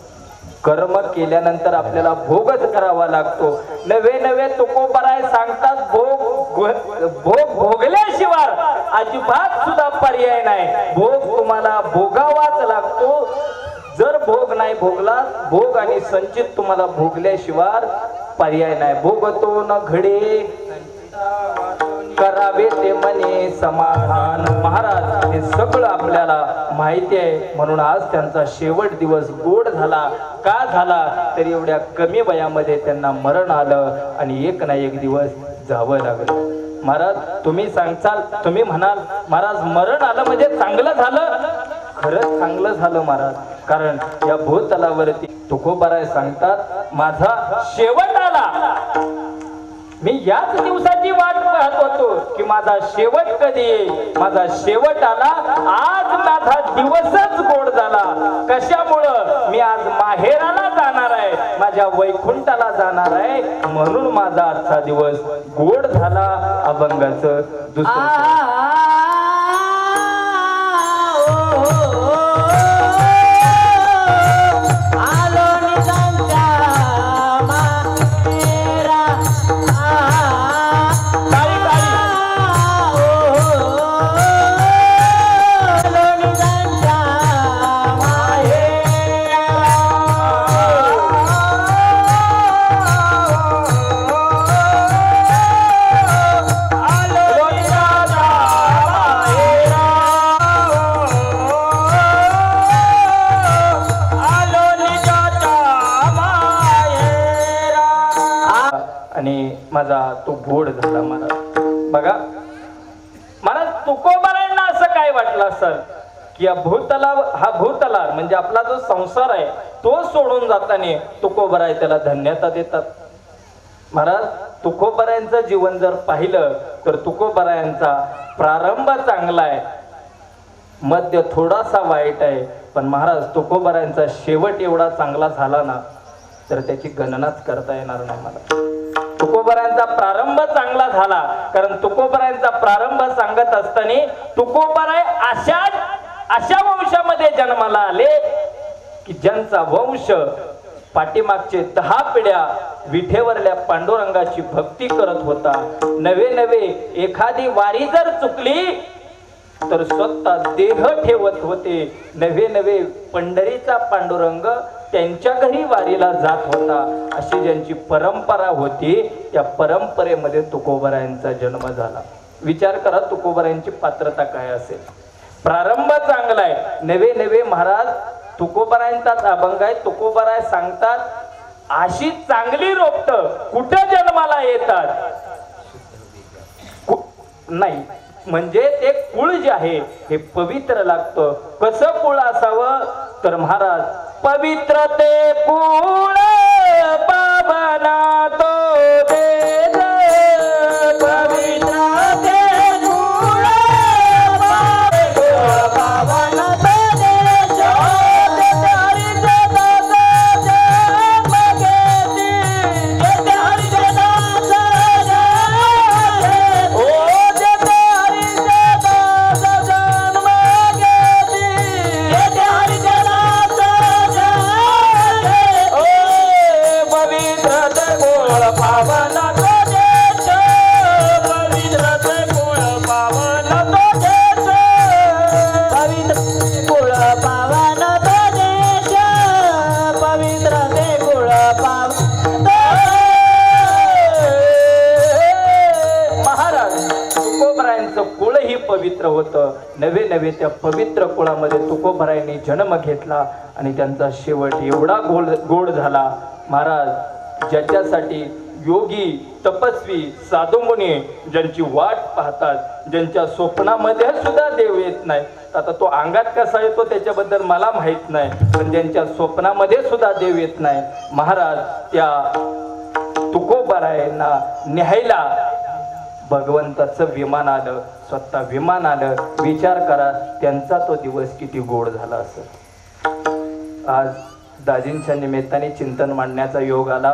कर्म केल्यानंतर आपल्याला भोगच करावा लागतो. नवे तुकोबाराय सांगतात भोग भोगल्याशिवाय अजिबात सुद्धा पर्याय नाही. भोग तुम्हाला भोगावाच लागतो. जर भोग नाही भोगला, भोग आणि संचित तुम्हाला भोगल्याशिवाय पर्याय नाही. भोगतो न घडे करावे ते मने समाधान. महाराज हे सगळं आपल्याला माहिती आहे. म्हणून आज त्यांचा शेवट दिवस गोड झाला. का झाला तर एवढ्या कमी वयामध्ये त्यांना मरण आलं आणि एक ना एक दिवस जावं लागलं. महाराज तुम्ही सांगचाल, तुम्ही म्हणाल महाराज मरण आलं म्हणजे चांगलं झालं. खरंच चांगलं झालं महाराज, कारण या भूतलावरती तुकोबाराय सांगतात माझा शेवट आला. मी याच दिवसाची वाट पाहत होतो की माझा शेवट कधी येईल. माझा शेवट आला. आज माझा दिवसच गोड झाला. कशामुळं? मी आज माहेराला जाणार आहे, माझ्या वैकुंठाला जाणार आहे, म्हणून माझा आजचा दिवस गोड झाला. अभंगाचं दुसरं माझा तो गोड झाला महाराज. बघा महाराज, तुकोबारायांना असं काय वाटलं असेल की हा भूतलावर म्हणजे आपला जो संसार आहे तो सोडून जाताना तुकोबाराय त्याला धन्यता देतात. महाराज, तुकोबारायांचं जीवन जर पाहिलं तर तुकोबारायांचा प्रारंभ चांगला आहे, मध्य थोडासा वाईट आहे, पण महाराज तुकोबारायांचा शेवट एवढा चांगला झाला ना तर त्याची गणनाच करता येणार नाही मला. तुकोबारायांचा प्रारंभ चांगला झाला, कारण तुकोबारायांचा प्रारंभ सांगत असताना तुकोबाराय अशा वंशामध्ये जन्माला आले की ज्यांचा वंश पाठीमागचे 10 पिढ्या विठेवरल्या पांडुरंगाची भक्ती करत होता. नवे एखादी वारी जर चुकली तर स्वतः देह ठेवत होते. नवे पंढरीचा पांडुरंग त्यांच्या घरी वारीला जात होता. अशी ज्यांची परंपरा होती त्या परंपरेमध्ये तुकोबारायांचा जन्म झाला. विचार करा तुकोबारायांची पात्रता काय असेल. प्रारंभ चांगला आहे, नवे महाराज तुकोबारायांचाच अभंग आहे. तुकोबाराय सांगतात अशी चांगली रोपट कुठं जन्माला येतात नाही, म्हणजे ते कुळ जे आहे हे पवित्र लागतं. कसं कुळ असावं तर महाराज, पवित्र ते कुळ पावना तो देश, पवित्र ते कुळ पावना तो देश, पवित्र होतं. नवे त्या पवित्र कुळामध्ये तुकोबारायांनी जन्म घेतला आणि त्यांचा शेवट एवढा गोड झाला. महाराज, ज्याच्यासाठी योगी तपस्वी साधुमुनी ज्यांची वाट पाहतात, ज्यांच्या स्वप्नामध्ये सुद्धा देव येत नाही, आता तो अंगात कसा येतो त्याच्याबद्दल मला माहित नाही, पण ज्यांच्या स्वप्नामध्ये सुद्धा देव येत नाही, महाराज त्या तुकोबारायांना न्यायला भगवंताचं विमान आलं, स्वतः विमान आलं. विचार करा त्यांचा तो दिवस किती गोड झाला असेल. आज दाजींच्या निमित्ताने चिंतन मांडण्याचा योग आला.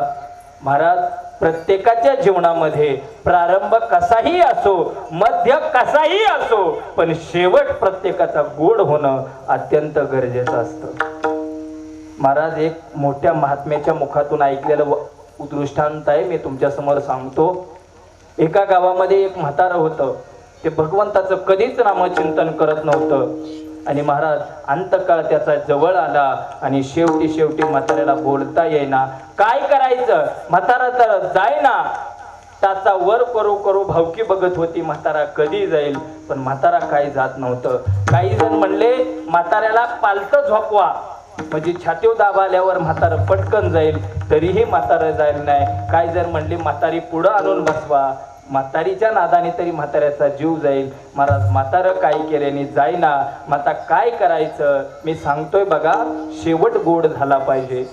महाराज, प्रत्येकाच्या जीवनामध्ये प्रारंभ कसाही असो, मध्य कसाही असो, पण शेवट प्रत्येकाचा गोड होणं अत्यंत गरजेचं असतं. महाराज, एक मोठ्या महात्म्याच्या मुखातून ऐकलेलं दृष्टांत आहे, मी तुमच्या समोर सांगतो. एका गावामध्ये एक म्हातारं होतं. ते भगवंताचं कधीच नामचिंतन करत नव्हतं आणि महाराज अंतकाळ त्याचा जवळ आला आणि शेवटी म्हाताऱ्याला बोलता येईना. काय करायचं, म्हातारा तर जायना. त्याचा वर करू भावकी बघत होती म्हातारा कधी जाईल, पण म्हातारा काही जात नव्हतं. काही जण म्हणले म्हाताऱ्याला पालतं झोपवा, म्हणजे छातीव दाब आल्यावर म्हातारा पटकन जाईल, तरीही म्हातारा जाईल नाही. काही जण म्हणले म्हातारी पुढं आणून बसवा, म्हातारीच्या नादाने तरी म्हाताऱ्याचा जीव जाईल. महाराज, म्हातारं काय केल्याने जाईना. माता काय करायचं मी सांगतोय बघा, शेवट गोड झाला पाहिजे.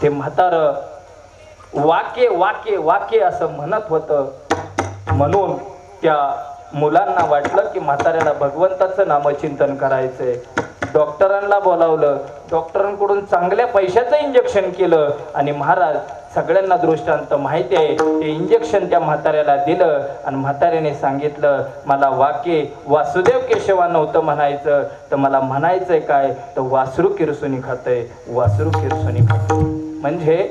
ते म्हातारं वाके असं म्हणत होतं. म्हणून त्या मुलांना वाटलं की म्हाताऱ्याला भगवंताचं नामचिंतन करायचंय. डॉक्टरांना बोलावलं, डॉक्टरांकडून चांगल्या पैशाचं इंजेक्शन केलं आणि महाराज सगळ्यांना दृष्टांत माहिती आहे, ते इंजेक्शन त्या म्हाताऱ्याला दिलं आणि म्हाताऱ्याने सांगितलं, मला वासुदेव केशवा नव्हतं म्हणायचं, तर मला म्हणायचंय काय, तर वासरू किरसुनी खातंय, वासरू किरसुनी खातंय. म्हणजे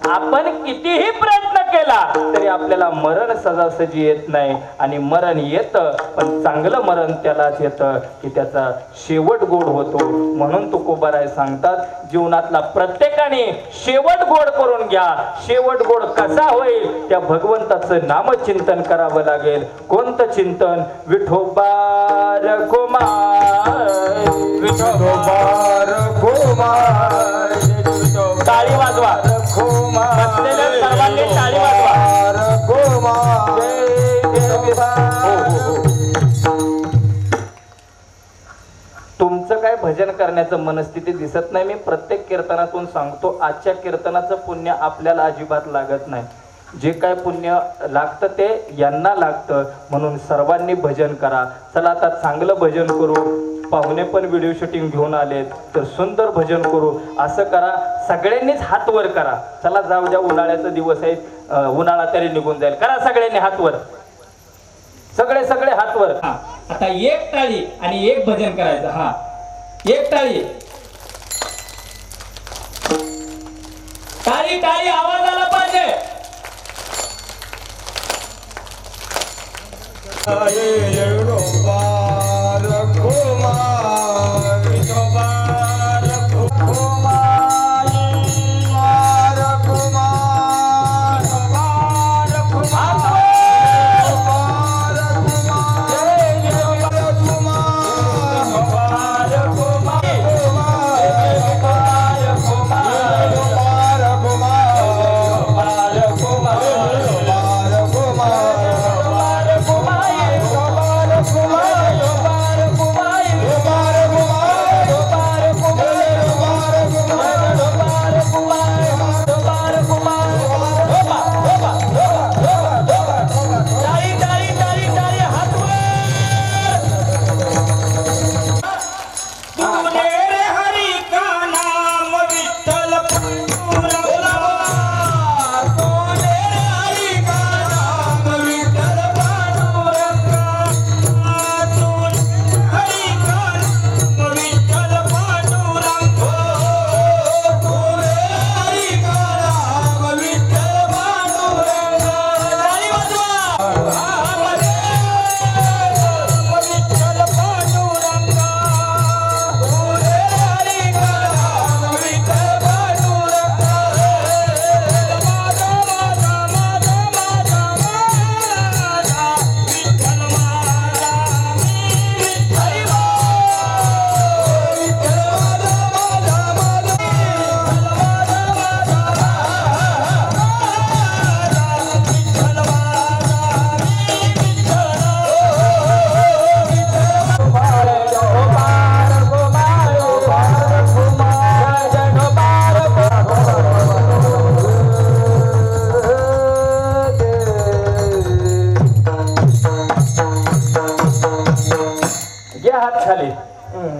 आपण कितीही प्रयत्न केला तरी आपल्याला मरण सहजासहजी येत नाही, आणि मरण येतं पण चांगलं मरण त्यालाच येतं की त्याचा शेवट गोड होतो. म्हणून तुकोबाराय सांगतात, जीवनातला प्रत्येकाने शेवट गोड करून घ्या. शेवट गोड कसा होईल, त्या भगवंताचं नामचिंतन करावं लागेल. कोणतं चिंतन? विठोबा रखुमाई, विठोबा रखुमाई. टाळी वाजवा, बसलेल्या सर्वांनी टाळी वाजवा. भजन करण्याचं मनस्थिती दिसत नाही. मी प्रत्येक कीर्तनातून सांगतो, आजच्या कीर्तनाचं पुण्य आपल्याला अजिबात लागत नाही. जे काय पुण्य लागतं ते यांना लागतं. म्हणून सर्वांनी भजन करा. चला आता चांगलं भजन करू. पाहुणे पण व्हिडिओ शूटिंग घेऊन आलेत, तर सुंदर भजन करू. असं करा, सगळ्यांनीच हात वर करा. चला जाऊ द्या, उन्हाळ्याचा दिवस आहे, उन्हाळा तरी निघून जाईल. करा सगळ्यांनी हात वर, सगळे सगळे हात वर. आता एक टाळी आणि एक भजन करायचं. हा, एक टाळी, टाळी टाळी आवाज आला पाहिजे.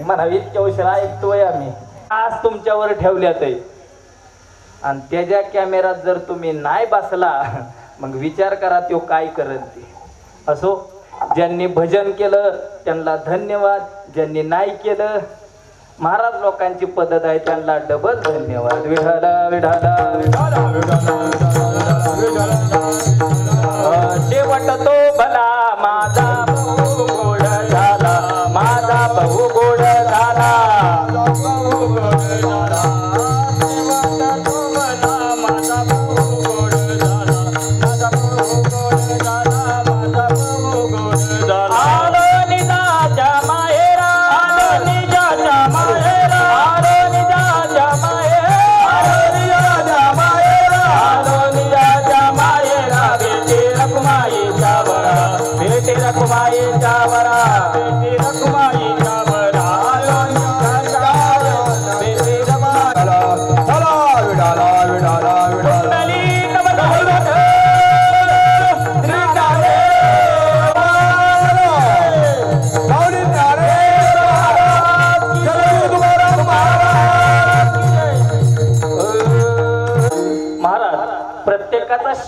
म्हणावी इतक्या उशिरा ऐकतोय आम्ही. आज तुमच्यावर ठेवल्यात आहे आणि त्याच्या कॅमेरात जर तुम्ही नाही बसला, मग विचार करा तो काय करत ते. असो, ज्यांनी भजन केलं त्यांना धन्यवाद, ज्यांनी नाही केलं, महाराज लोकांची पद्धत आहे त्यांना डबल धन्यवाद. विठाला विठाला शेवट तो भला माझा भाऊ गोड झाला, माझा भाऊ गोड झाला.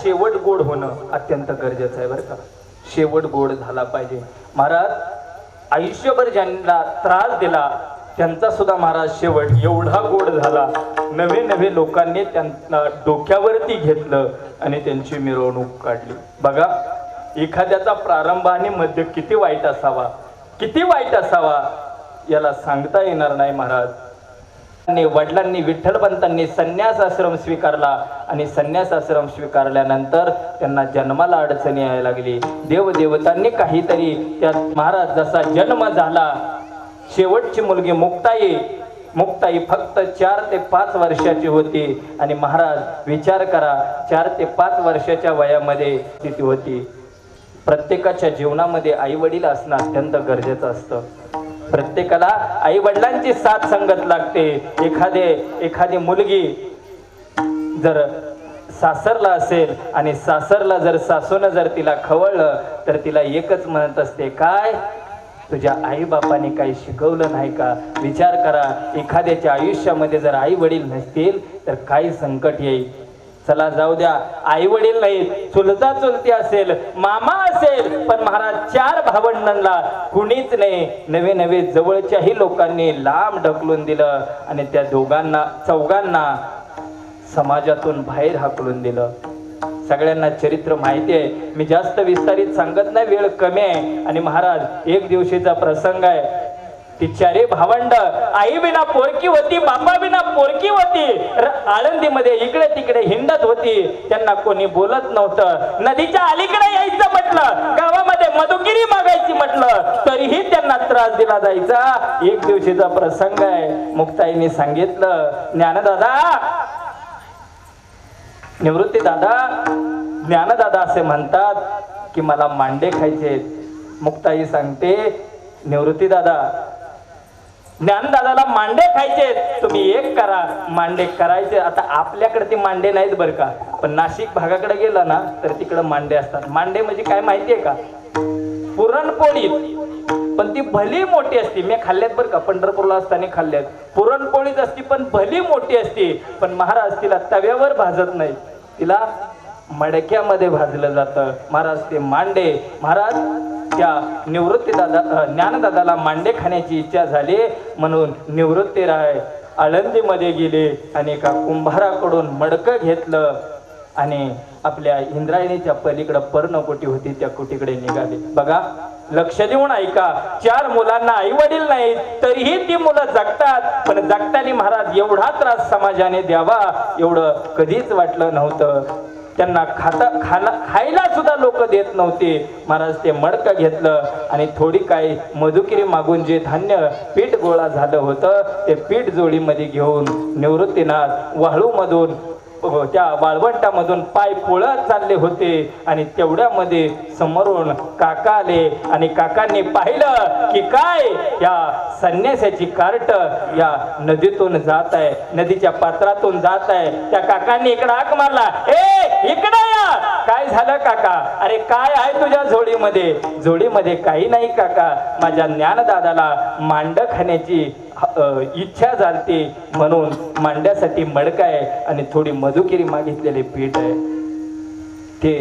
शेवट गोड होणं अत्यंत गरजेचं आहे बरं का. शेवट गोड झाला पाहिजे. महाराज आयुष्यभर ज्यांना त्रास दिला त्यांचा सुद्धा महाराज शेवट एवढा गोड झाला. नवे नवे लोकांनी त्यांना डोक्यावरती घेतलं आणि त्यांची मिरवणूक काढली. बघा, एखाद्याचा प्रारंभ आणि मध्य किती वाईट असावा, किती वाईट असावा याला सांगता येणार नाही. महाराज वडिलांनी विठ्ठलपंतांनी संन्यास आश्रम स्वीकारला आणि संन्यास आश्रम स्वीकारल्यानंतर त्यांना जन्माला अडचणी यायला लागली. देवदेवतांनी काहीतरी त्यात महाराज जसा जन्म झाला, शेवटची मुलगी मुक्ताई फक्त 4 ते 5 वर्षाची होती आणि महाराज विचार करा 4 ते 5 वर्षाच्या वयामध्ये ती होती. प्रत्येकाच्या जीवनामध्ये आई वडील असणं अत्यंत गरजेचं असतं. प्रत्येकाला आई वडिलांची साथ संगत लागते. एखादी मुलगी जर सासरला असेल आणि सासरला जर सासून जर तिला खवळलं तर तिला एकच म्हणत असते, काय तुझ्या आई बापाने काही शिकवलं नाही का? विचार करा, एखाद्याच्या आयुष्यामध्ये जर आई वडील नसतील तर काय संकट येईल. चला जाऊ द्या, आई वडील नाहीत, चुलता चुलती असेल, मामा असेल, पण महाराज 4 भावंडांना कुणीच नाही. नवे नवे जवळच्याही लोकांनी लांब ढकलून दिलं आणि त्या चौघांना समाजातून बाहेर हाकलून दिलं. सगळ्यांना चरित्र माहिती आहे, मी जास्त विस्तारित सांगत नाही, वेळ कमी आहे. आणि महाराज एक दिवशीचा प्रसंग आहे. ती 4 भावंड, आई बिना पोरकी होती, बापा बिना पोरकी होती, आळंदीमध्ये इकडे तिकडे हिंडत होती. त्यांना कोणी बोलत नव्हतं. नदीच्या अलीकडे यायचं म्हटलं, गावामध्ये मधुगिरी मागायची म्हटलं तरीही त्यांना त्रास दिला जायचा. एक दिवशीचा प्रसंग आहे. मुक्ताईने सांगितलं, ज्ञानदादा, निवृत्ती दादा, ज्ञानदादा असे म्हणतात की मला मांडे खायचे. मुक्ताई सांगते, निवृत्ती दादा, ज्ञानदादाला मांडे खायचे, तुम्ही एक करा, मांडे करायचे. आता आपल्याकडे ते मांडे नाहीत बरं का, पण नाशिक भागाकडे गेला ना तर तिकडे मांडे असतात. मांडे म्हणजे काय माहितीये का? पुरणपोळी, पण ती भली मोठी असते. मी खाल्ल्यात बरं का, पंढरपूरला असताना खाल्ल्यात. पुरणपोळीच असती पण भली मोठी असते. पण महाराज तिला तव्यावर भाजत नाही, तिला मडक्यामध्ये भाजलं जातं. महाराज ते मांडे, महाराज त्या ज्ञानदादाला मांडे खाण्याची इच्छा झाली म्हणून निवृत्तीराय आळंदीमध्ये गेले आणि एका कुंभाराकडून मडकं घेतलं आणि आपल्या इंद्रायणीच्या पलीकडे पर्णकोटी होती त्या कोटीकडे निघाले. बघा, लक्ष देऊन ऐका, 4 मुलांना आई वडील नाहीत तरीही ती मुलं जगतात. पण जगताना महाराज एवढा त्रास समाजाने द्यावा एवढं कधीच वाटलं नव्हतं. त्यांना खायला सुद्धा लोक देत नव्हते. महाराज ते मडकं घेतलं आणि थोडी काही मधुकिरी मागून जे धान्य पीठ गोळा झालं होतं ते पीठ जोडीमध्ये घेऊन निवृत्तीनाथ वाळूमधून त्या वाळवंटामधून पाय पोळत चालले होते. आणि तेवढ्यामध्ये समोरून काका आले आणि काकांनी पाहिलं की काय, या संन्यासाची कार्ट या नदीतून जात आहे, नदीच्या पात्रातून जात आहे. त्या काकांनी इकडे हाक मारला, ए इकडे या. काय झालं काका? अरे काय आहे तुझ्या झोळीमध्ये? झोळीमध्ये काही नाही काका, माझ्या ज्ञानदादाला मांड खाण्याची इच्छा झालती म्हणून मांड्यासाठी मडका आहे आणि थोडी मधुकिरी मागितलेले पीठ आहे. ते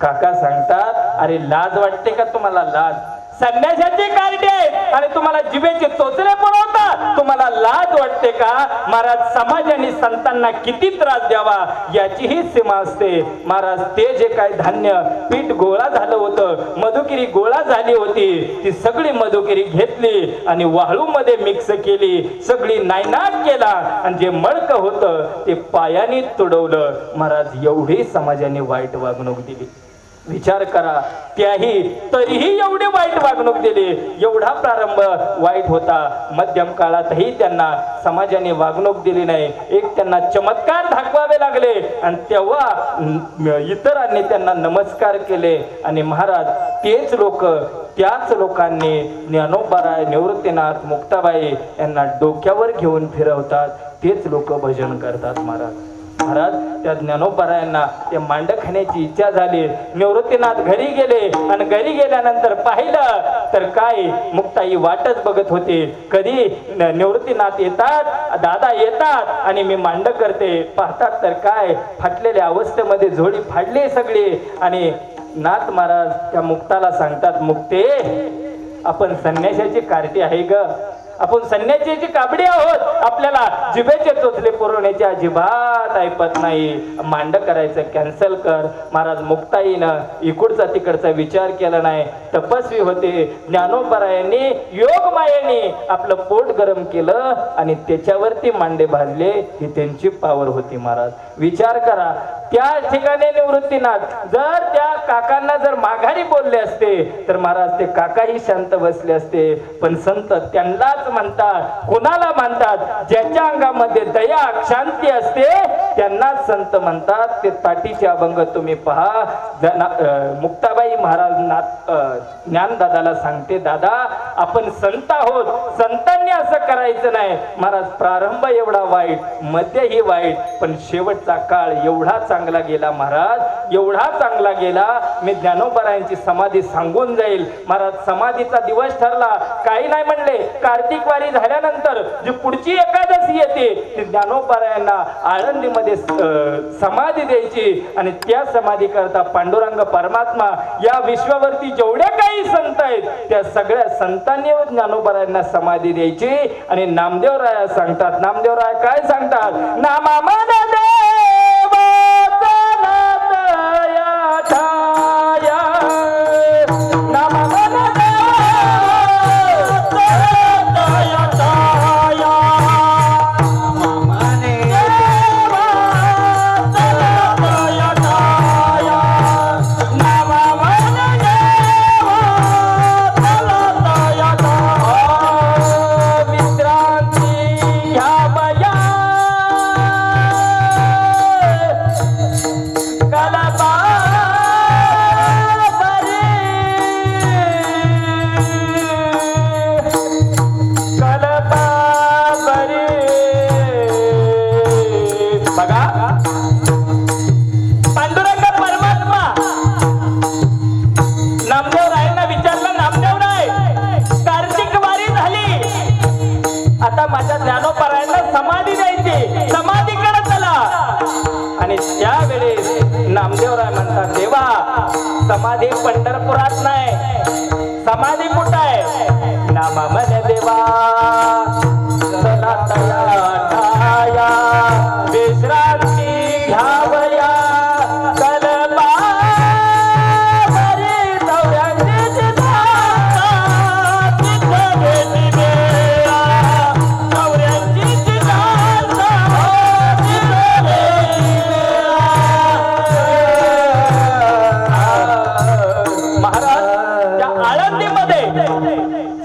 काका सांगतात, अरे लाज वाटते का तुम्हाला? लाज, संन्याशाची कार्टी आहे आणि तुम्हाला जिभेचे चोचले पुरवता, तुम्हाला लाज वाटते का? महाराज समाजाने संतांना किती त्रास द्यावा याचीही सीमा असते. महाराज ते जे काय धान्य पीठ गोळा झालं होतं, मधुकिरी गोळा झाली होती, ती सगळी मधुकिरी घेतली आणि वाळूमध्ये मिक्स केली, सगळी नायनाट केला आणि जे मडकं होतं ते पायाने तुडवलं. महाराज एवढी समाजाने वाईट वागणूक दिली. विचार करा, तरीही एवढी वाईट वागणूक दिली. एवढा प्रारंभ वाईट होता. मध्यम काळातही त्यांना समाजाने वागणूक दिली नाही. एक त्यांना चमत्कार दाखवावे लागले आणि तेव्हा इतरांनी त्यांना नमस्कार केले. आणि महाराज तेच लोक, त्याच लोकांनी ज्ञानोबाराय, निवृत्तीनाथ, मुक्ताबाई यांना डोक्यावर घेऊन फिरवतात. तेच लोक भजन करतात. महाराज त्या ज्ञानोबारायांना ते मांड खाण्याची इच्छा झाली. निवृत्तीनाथ घरी गेले आणि घरी गेल्यानंतर पाहिलं तर काय, मुक्ताई वाटच बघत होते. कधी निवृत्तीनाथ येतात, दादा येतात आणि मी मांड करते. पाहतात तर काय, फाटलेल्या अवस्थेमध्ये झोळी फाडली सगळी. आणि नाथ महाराज त्या मुक्ताला सांगतात, मुक्ते आपण संन्याशाची कार्टी आहे ग, आपण संन्यासीची काबडी आहोत, आपल्याला जिभेचे चोचले पुरवण्याची अजिबात ऐपत नाही, मांड करायचं कॅन्सल कर. महाराज मुक्ताईनं इकडचा तिकडचा विचार केला नाही. तपस्वी होते. ज्ञानोबारायांनी योग मायेने आपलं पोट गरम केलं आणि त्याच्यावरती मांडे भाजले. ही त्यांची पावर होती. महाराज विचार करा, त्या ठिकाणी निवृत्तीनाथ जर त्या काकांना जर माघारी बोलले असते तर महाराज ते काकाही शांत बसले असते. पण संत त्यांनाच म्हणतात, कोणाला म्हणतात, ज्याच्या अंगामध्ये दया शांती असते त्यांना संत म्हणतात. ते ताटीचे अभंग तुम्ही पहा. मुक्ताबाई महाराज ज्ञानदादाला सांगते, दादा आपण संत आहोत, संतांनी असं करायचं नाही. महाराज प्रारंभ एवढा वाईट, मध्य ही वाईट, पण शेवटचा काळ एवढा चांगला गेला महाराज, एवढा चांगला गेला. मी ज्ञानोबारायांची समाधी सांगून जाईल. महाराज समाधीचा दिवस ठरला, काही नाही म्हणले. कार्तिक वारी झाल्यानंतर जी पुढची एकादशी येते ती ज्ञानोबारायांना आळंदीमध्ये समाधी द्यायची आणि त्या समाधी करता पांडुरंग परमात्मा या विश्वावरती जेवढ्या काही संत आहेत त्या सगळ्या संतांनी ज्ञानोबारायांना समाधी द्यायची. आणि नामदेवराय सांगतात, नामदेवराय काय सांगतात, नामा मन नामदेवराय म्हणतात, देवा समाधी पंढरपुरात नाही, समाधी कुठं आहे? नामा मन देवा चला तया विश्रांती घ्यावया कलबा भरी दौऱ्यांची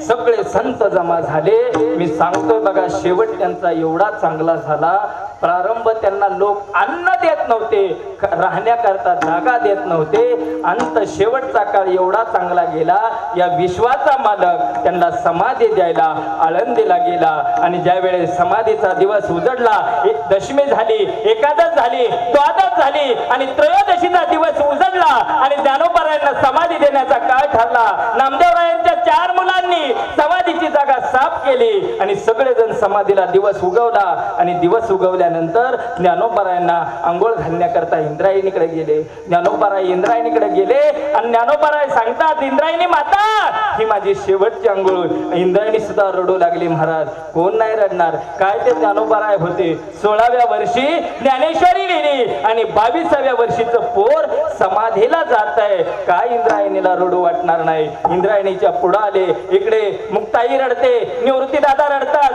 सगळे संत जमा झाले. मी सांगतोय बघा, शेवट त्यांचा एवढा चांगला झाला. प्रारंभ त्यांना लोक अन्न देत नव्हते, राहण्याकरता जागा देत नव्हते. अंत शेवटचा काळ एवढा चांगला गेला. या विश्वाचा मालक त्यांना समाधी द्यायला आळंदीला गेला. आणि ज्या वेळेस समाधीचा दिवस उजडला, दशमी झाली, एकादश झाली, द्वादश झाली आणि त्रयोदशीचा दिवस उजडला आणि ज्ञानोबारायांना समाधी देण्याचा काळ ठरला. नामदेवरायांच्या 4 मुलांनी समाधीची जागा साफ केली आणि सगळेजण समाधीला दिवस उगवला. आणि दिवस उगवल्यानंतर ज्ञानोबारायांना आंघोळ घालण्याकरता इंद्रायणीकडे गेले. ज्ञानोबाराय इंद्रायणीकडे गेले आणि ज्ञानोबाराय सांगतात, इंद्रायणी माता ही माझी शेवटची आंघोळ. इंद्रायणी सुद्धा रडू लागली. महाराज कोण नाही रडणार, काय ते ज्ञानोबाराय होते. 16व्या वर्षी ज्ञानेश्वरी गेली आणि 22व्या वर्षीचं पोर समाधीला जात आहे. काय इंद्रायणीला रडू वाटणार नाही. इंद्रायणीच्या पुढे आले. इकडे मुक्ताई रडते, निवृत्ती दादा रडतात.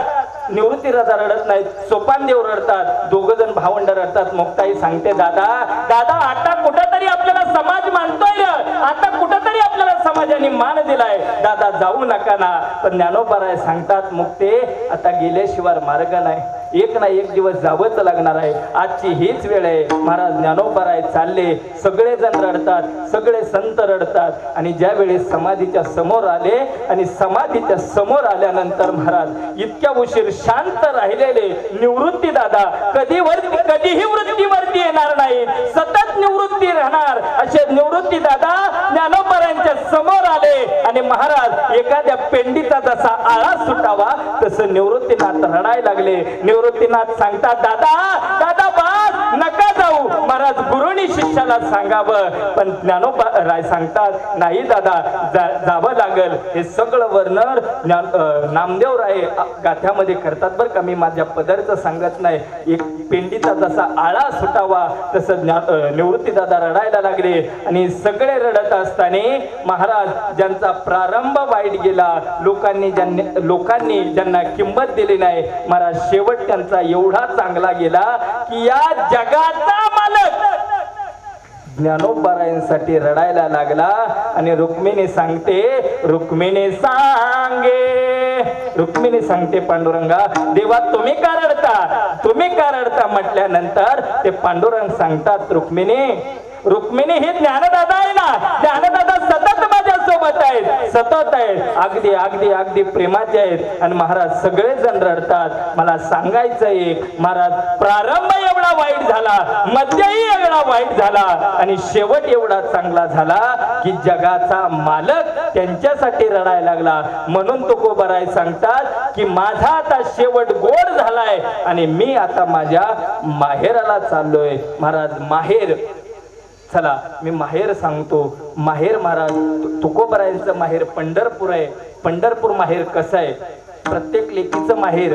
निवृत्ती दादा रडत नाहीत, सोपानदेव रडतात, दोघ जण भावंड रडतात. मुक्ताई सांगते, दादा दादा आता कुठंतरी आपल्याला समाज मानतोय, आता कुठंतरी आपल्याला समाजाने मान दिलाय, दादा जाऊ नका ना. पण ज्ञानोबाराय सांगतात, मुक्ते आता गेल्याशिवाय मार्ग नाही, एक ना एक दिवस जावंच लागणार आहे. आजची हीच वेळ आहे. महाराज ज्ञानोबाराय चालले, सगळेजण रडतात, सगळे संत रडतात. आणि ज्या वेळेस समाधीच्या समोर आले आणि समाधीच्या समोर आल्यानंतर महाराज इतक्या उशीर शांत राहिलेले निवृत्ती दादा कधीही वृत्तीवरती येणार नाही, सतत निवृत्ती राहणार असे निवृत्ती दादा ज्ञानोबारायांच्या समोर आले. आणि महाराज एखाद्या पेंडीचा जसा आळा सुटावा तसं निवृत्तीनाथ रडायला लागले. निवृत्तीनाथ सांगतात, दादा दादा बास नका जाऊ, महाराज गुरुनी शिष्याला सांगावं. पण ज्ञानोबाराय सांगतात, नाही दादा जावं लागल. हे सगळं वर्णन नामदेवराय गाथ्यामध्ये करतात बरं का, मी माझ्या पदरचं सांगत नाही. एक पेंडीचा जसा आळा सुटावा तसं निवृत्ती दादा रडायला लागले. आणि सगळे रडत असताना महाराज ज्यांचा प्रारंभ वाईट गेला, लोकांनी ज्यांना किंमत दिली नाही, महाराज शेवट त्यांचा एवढा चांगला गेला की या जगाचा मालक ज्ञानोबारायांसाठी रडायला लागला. आणि रुक्मिणी सांगते, रुक्मिणी सांगे रुक्मिणी सांगते पांडुरंगा, देवा तुम्ही का रडता, तुम्ही का रडता म्हटल्यानंतर ते पांडुरंग सांगतात, रुक्मिणी हे ज्ञानदादा आहे ना, ज्ञानदादा सतत माझ्या सोबत आहेत, सतत आहेत, अगदी अगदी अगदी प्रेमाचे आहेत. आणि महाराज सगळे जण रडतात. मला सांगायचं एक महाराज, प्रारंभ एवढा वाईट झाला, मध्यही एवढा वाईट झाला आणि शेवट एवढा चांगला झाला की जगाचा मालक त्यांच्यासाठी रडायला लागला. म्हणून तुकोबाराय सांगतात की माझा आता शेवट गोड झालाय आणि मी आता माझ्या माहेराला चाललोय. महाराज माहेर, चला मी माहेर सांगतो. माहेर महाराज तुकोबारायांचं माहेर पंढरपूर आहे. पंढरपूर माहेर कसं आहे? प्रत्येक लेकीचं माहेर,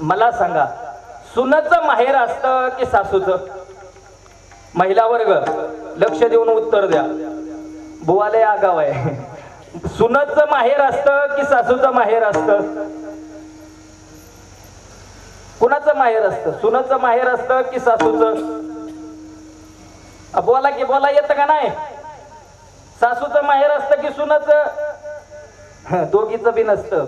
मला सांगा, सुनाचं माहेर असतं की सासूचं? महिला वर्ग लक्ष देऊन उत्तर द्या. बुवाले आगाव आहे. सुनाचं माहेर असतं की सासूचं माहेर असतं? कुणाचं माहेर असतं? सुनाचं माहेर असतं की सासूचं? बोला की बोला, येतं का नाही? सासूचं माहेर असतं की सुनाचं? दोघीचं बी नसतं.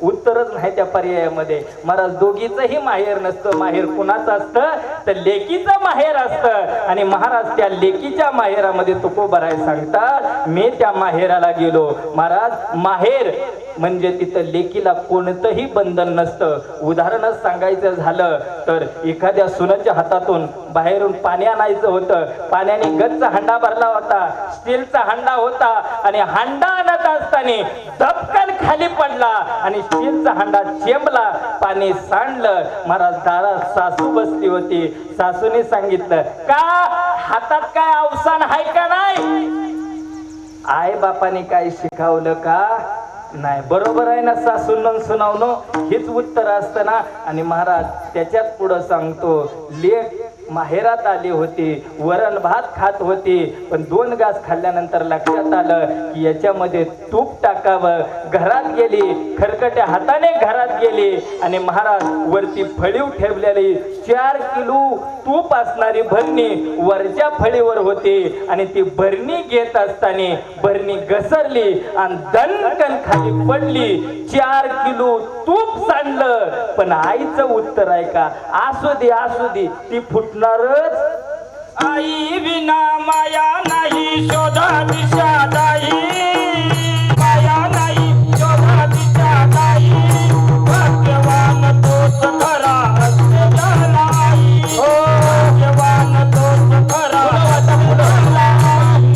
उत्तरच नाही त्या पर्यायामध्ये. महाराज दोघीचंही माहेर नसतं. माहेर कुणाचं असतं तर लेकीचं माहेर असतं. आणि महाराज त्या लेकीच्या माहेरामध्ये तुकोबाराय सांगतात, मी त्या माहेराला गेलो. महाराज माहेर म्हणजे तिथं लेकीला कोणतंही बंधन नसतं. उदाहरणच सांगायचं झालं तर एखाद्या सुनाच्या हातातून बाहेरून पाणी आणायचं होतं. पाण्याने गच्च हांडा भरला होता, स्टीलचा हांडा होता आणि हांडा आणत असताना धपकन खाली पडला आणि स्टीलचा हांडा चेंबला, पाणी सांडलं. महाराज दारात सासू बसली होती. सासूने सांगितलं, का हातात काय अवसान आहे का नाही? आई बापाने काय शिकवलं का नाही? बरोबर आहे ना, सासून सुनावणं हेच उत्तर असतं ना. आणि महाराज त्याच्यात पुढं सांगतो, लेक माहेरात आली होती, वरण भात खात होती, पण 2 घास खाल्ल्यानंतर लक्षात आलं की याच्यामध्ये तूप टाकावं. घरात गेली, खरकट्या हाताने घरात गेली आणि महाराज वरती फळीव ठेवलेली 4 किलो तूप असणारी भरणी वरच्या फळीवर होती आणि ती भरणी घेत असताना भरणी घसरली आणि दणकन खाली पडली. 4 किलो तूप सांडलं. पण आईचं उत्तर आहे का, असू दे ती फुटणारच. आई विना माया नाही, शोधा विषादाई, माया नाही, शोधा विषादाई, भाग्यवान तोच खरा असलेला नाही, हो भाग्यवान तोच खरा असलेला नाही,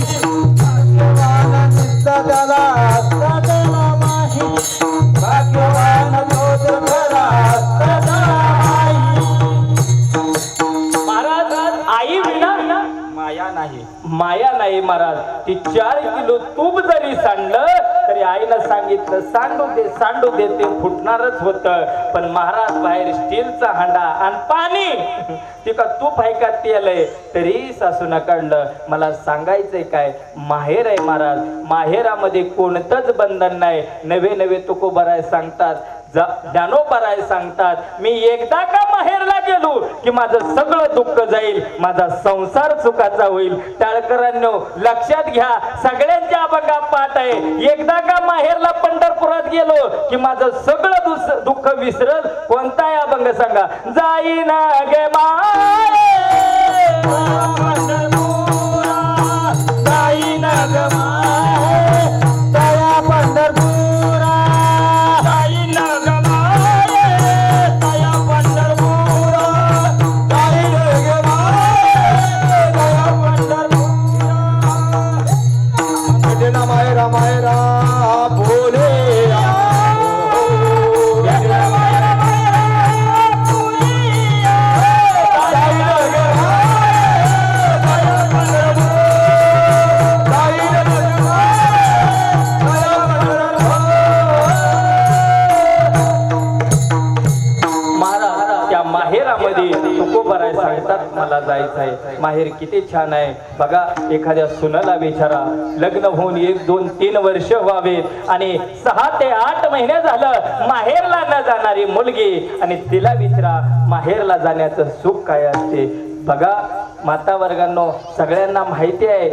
भाग्यवान निस्ता त्याला असलेला नाही, भाग्यवान तोच खरा असलेला नाही. आई विना माया नाही महाराज. ती 4 किलो तूप जरी सांडलं तरी आईनं सांगितलं सांडू दे ते फुटणारच होतं. पण महाराज बाहेर स्टीलचा हांडा आणि पाणी, ते का तूप आहे का तेल आहे, तरी सासून काढलं. मला सांगायचंय काय, माहेर आहे महाराज, माहेरामध्ये कोणतंच बंधन नाही. नवे तुकोबाराय सांगतात, ज्ञानोबाराय सांगतात, मी एकदा का माहेरला गेलो की माझं सगळं दुःख जाईल, माझा संसार सुखाचा होईल. टाळकरांनो लक्षात घ्या, सगळ्यांच्या अभंगा पाठ आहे. एकदा का माहेरला पंढरपुरात गेलो की माझं सगळं दुःख विसरल. कोणता आहे अभंग सांगा? जाईन गे माये जाईन ग माये तया पंढरपुरा, जाईन ग माये तया पंढरपुरा, जाईन ग माये तया पंढरपुरा. मायरा मायरा बोले तुकोबाराय सांगतात, मला जायचं आहे. माहेर किती छान आहे बघा. एखाद्या सुनाला विचारा, लग्न होऊन 1, 2, 3 वर्ष व्हावेत आणि 6 ते 8 महिने झालं माहेरला न जाणारी मुलगी, आणि तिला विचारा माहेरला जाण्याचं सुख काय असते. बघा माता वर्गांनो, सगळ्यांना माहिती आहे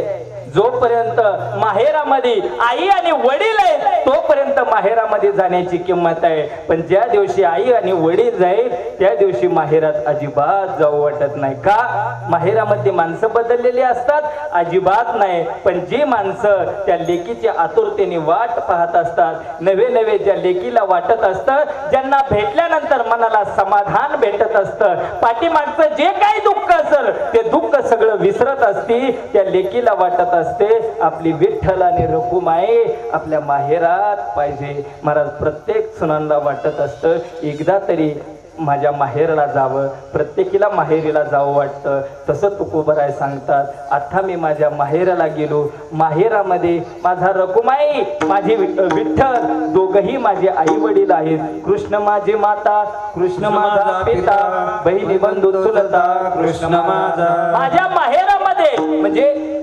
जोपर्यंत माहेरामध्ये आई आणि वडील आहेत तोपर्यंत माहेरामध्ये जाण्याची किंमत आहे. पण ज्या दिवशी आई आणि वडील जाईल त्या दिवशी माहेरात अजिबात जाऊ वाटत नाही. का? माहेरामध्ये माणसं बदललेली असतात? अजिबात नाही. पण जी माणसं त्या लेकीच्या आतुरतेने वाट पाहत असतात, नवे नवे ज्या लेकीला वाटत असतं, ज्यांना भेटल्यानंतर मनाला समाधान भेटत असतं, पाठीमागचं जे काही दुःख असेल ते दुःख सगळं विसरत असती, त्या लेकीला वाटत असते आपली विठ्ठल आणि रखुमाई आपल्या माहेरात पाहिजे. महाराज प्रत्येक सुनांना वाटत असतं एकदा तरी माझ्या माहेरला जावं, प्रत्येकीला माहेरीला जावं वाटतं. तसं तुकोबराय सांगतात, आता मी माझ्या माहेराला गेलो, माहेरामध्ये माझा रखुमाई माझी विठ्ठल दोघही माझे आई वडील आहेत. कृष्ण माझी माता, कृष्ण माझा पिता, बहिणी बंधू चुलता, कृष्ण माझ्या माहेरामध्ये म्हणजे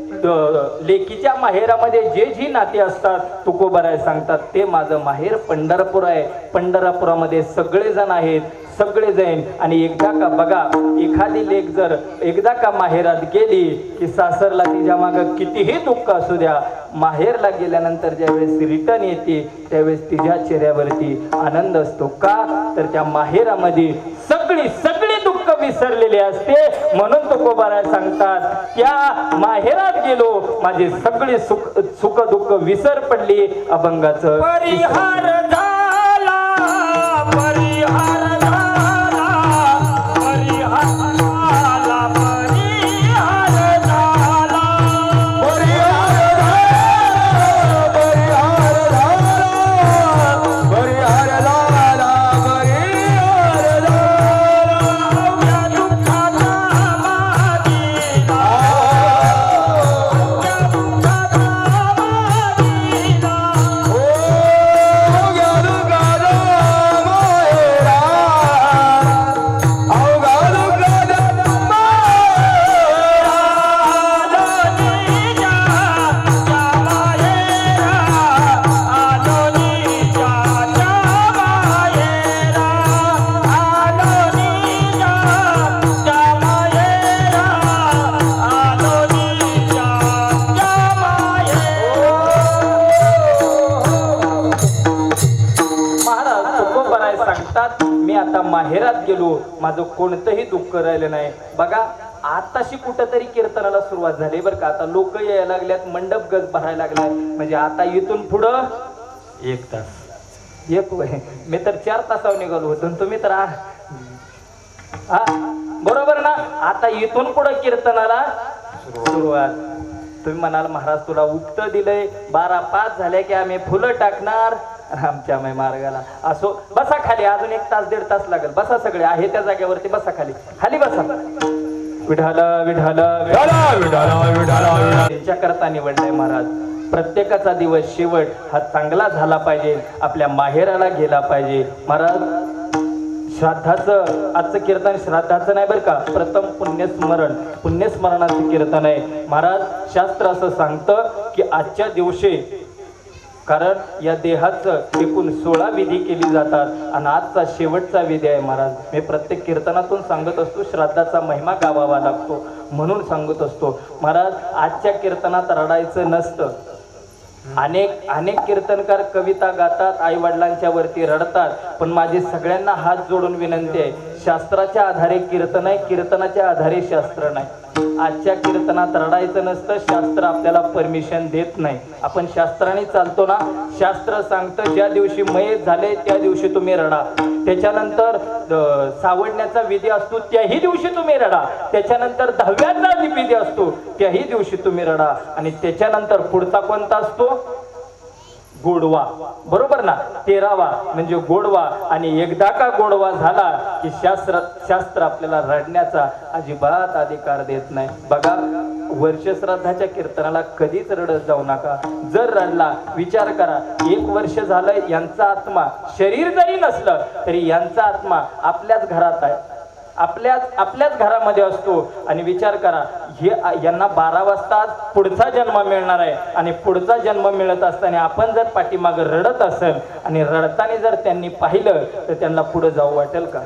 लेकीच्या माहेरामध्ये जे जी नाती असतात तुकोबराय सांगतात ते माझं माहेर पंढरपूर आहे. पंढरपुरामध्ये सगळेजण आहेत, सगळे जण. आणि एकदा का बघा, एखादी लेक जर एकदा का माहेरात गेली की सासरला तिच्या मागं कितीही दुःख असू द्या, माहेरला गेल्यानंतर ज्यावेळेस रिटर्न येते त्यावेळेस तिच्या चेहऱ्यावरती आनंद असतो. का? तर त्या माहेरामध्ये सगळी दुःख विसरलेली असते. म्हणून तुकोबाराय सांगतात त्या माहेरात गेलो माझी सगळी सुख दुःख विसर पडली, अभंगाचं परिहार झाला, परिहार माहेरात गेलो माझं कोणतंही दुःख राहिलं नाही. बघा आताशी कुठंतरी कीर्तनाला सुरुवात झाली बरं का. आता लोक यायला लागल्यात, मंडप गज भरायला लागलाय. म्हणजे आता इथून पुढं 1 तास एक मी तर 4 तासावर निघालो होतो, तुम्ही तर बरोबर ना. आता इथून पुढं कीर्तनाला सुरुवात. तुम्ही म्हणाल महाराज तुला उक्त दिलंय, 12:05 झाले की आम्ही फुलं टाकणार आमच्या मार्गाला. असो, बसा खाली, अजून 1 तास 1.5 तास लागेल. बसा, सगळे आहे त्या जागेवरती बसा, खाली खाली बसा. विठाला विठाला त्यांच्या करता निवडलाय महाराज. प्रत्येकाचा दिवस शेवट हा चांगला झाला पाहिजे, आपल्या माहेराला गेला पाहिजे. महाराज श्राद्धाचं आजचं कीर्तन श्राद्धाचं नाही बरं का, प्रथम पुण्यस्मरणाचं कीर्तन आहे. महाराज शास्त्र असं सांगतं की आजच्या दिवशी, कारण या देहाचं एकूण 16 विधी केली जातात आणि आजचा शेवटचा विधी आहे. महाराज मी प्रत्येक कीर्तनातून सांगत असतो श्राद्धाचा महिमा गावावा लागतो म्हणून सांगत असतो. महाराज आजच्या कीर्तनात रडायचं नसतं. अनेक कीर्तनकार कविता गातात, आई वडिलांच्या वरती रडतात, पण माझी सगळ्यांना हात जोडून विनंती आहे, शास्त्राच्या आधारे कीर्तन आहे, कीर्तनाच्या आधारे शास्त्र नाही. आजच्या कीर्तनात रडायचं नसतं, शास्त्र आपल्याला परमिशन देत नाही. आपण शास्त्राने चालतो ना, शास्त्र सांगतं ज्या दिवशी मयत झाले त्या दिवशी तुम्ही रडा, त्याच्यानंतर सावडण्याचा विधी असतो त्याही दिवशी तुम्ही रडा, त्याच्यानंतर 10व्याचा विधी असतो त्याही दिवशी तुम्ही रडा, आणि त्याच्यानंतर पुढचा कोणता असतो? गोडवा. बरोबर ना, 13वा म्हणजे गोडवा. आणि एकदा का गोडवा झाला की शास्त्र आपल्याला रडण्याचा अजिबात अधिकार देत नाही. बघा वर्ष श्राद्धाच्या कीर्तनाला कधीच रडत जाऊ नका. जर रडला विचार करा, 1 वर्ष झालंय, यांचा आत्मा शरीर जरी नसलं तरी यांचा आत्मा आपल्याच घरात आहे, आपल्याच घरामध्ये असतो. आणि विचार करा, हे यांना 12 वाजता पुढचा जन्म मिळणार आहे, आणि पुढचा जन्म मिळत असताना आपण जर पाठीमागं रडत असेल आणि रडताना जर त्यांनी पाहिलं तर त्यांना पुढे जाऊ वाटेल का?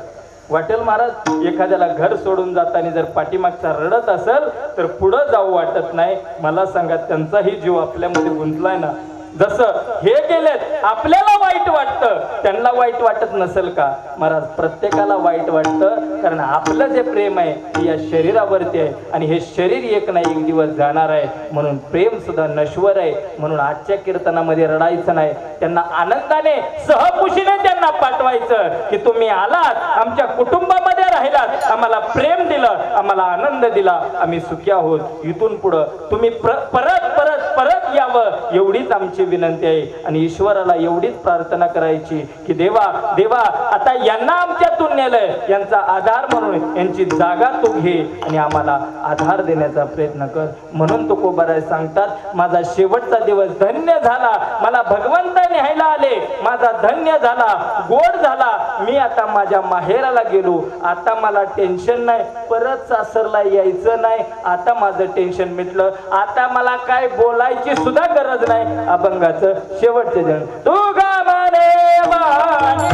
वाटेल महाराज एखाद्याला घर सोडून जाताना जर पाठीमागचा रडत असेल तर पुढं जाऊ वाटत नाही. मला सांगा त्यांचाही जीव आपल्यामध्ये गुंतलाय ना. जसं हे गेलेत आपल्याला वाईट वाटतं त्यांना वाईट वाटत नसेल का महाराज? प्रत्येकाला वाईट वाटतं कारण आपलं जे प्रेम आहे ते या शरीरावरती आहे आणि हे शरीर एक नाही एक दिवस जाणार आहे. म्हणून प्रेम सुद्धा नश्वर आहे. म्हणून आजच्या कीर्तनामध्ये रडायचं नाही. त्यांना आनंदाने सहकुशीने त्यांना पाठवायचं की तुम्ही आलात आमच्या कुटुंबामध्ये राहिलात आम्हाला प्रेम दिलं आम्हाला आनंद दिला आम्ही सुखी आहोत. इथून पुढं तुम्ही परत परत परत यावं एवढीच आमची विनंती आहे. आणि ईश्वराला एवढीच प्रार्थना करायची की देवा देवा आता यांना आमच्यातून नेलंय यांचा आधार म्हणून यांची जागा तू घे आणि आम्हाला आधार देण्याचा प्रयत्न कर. म्हणून तुकोबाराय सांगतात माझा शेवटचा दिवस धन्य झाला. मला भगवंता न्यायला आले माझा धन्य झाला गोड झाला. मी आता माझ्या माहेराला गेलो. आता मला टेन्शन नाही. परत सासरला यायचं नाही. आता माझं टेन्शन मिटलं. आता मला काय बोलायची सुद्धा गरज नाही. अभंगाचं शेवटचे जण तू गा माने माने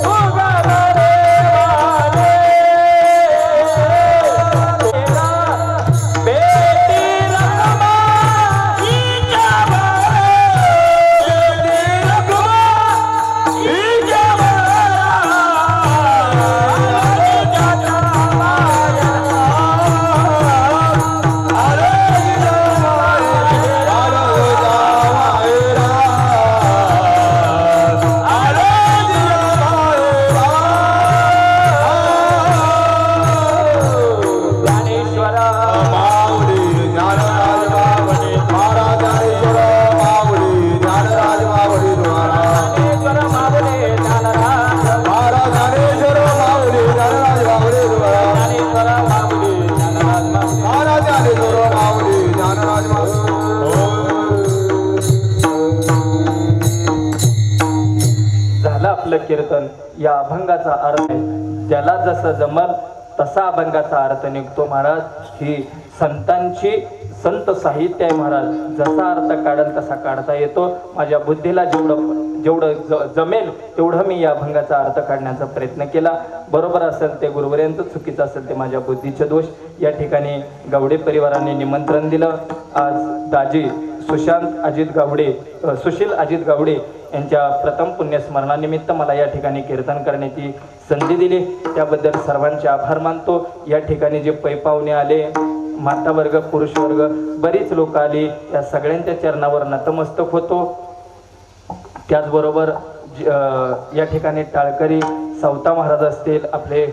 तू गा माने माने बेटी रखमा ईजा बेटी रखमा ईजा कीर्तन या अभंगाचा अर्थ आहे. ज्याला जसं जमल तसा अभंगाचा अर्थ निघतो महाराज. ही संतांची संत साहित्य आहे महाराज. जसा अर्थ काढल तसा काढता येतो. माझ्या बुद्धीला जेवढं जमेल तेवढं मी या अभंगाचा अर्थ काढण्याचा प्रयत्न केला. बरोबर असेल ते गुरुवर्यांचं चुकीचं असेल ते माझ्या बुद्धीचे दोष. या ठिकाणी गावडे परिवाराने निमंत्रण दिलं. आज दाजी सुशील अजित गावडे यांच्या प्रथम पुण्यस्मरणानिमित्त मला या ठिकाणी कीर्तन करण्याची संधी दिली त्याबद्दल सर्वांचे आभार मानतो. या ठिकाणी जे पै पाहुणे आले माता वर्ग पुरुष वर्ग बरीच लोक आली या सगळ्यांच्या चरणावर नतमस्तक होतो. त्याचबरोबर या ठिकाणी टाळकरी सावता महाराज असतील आपले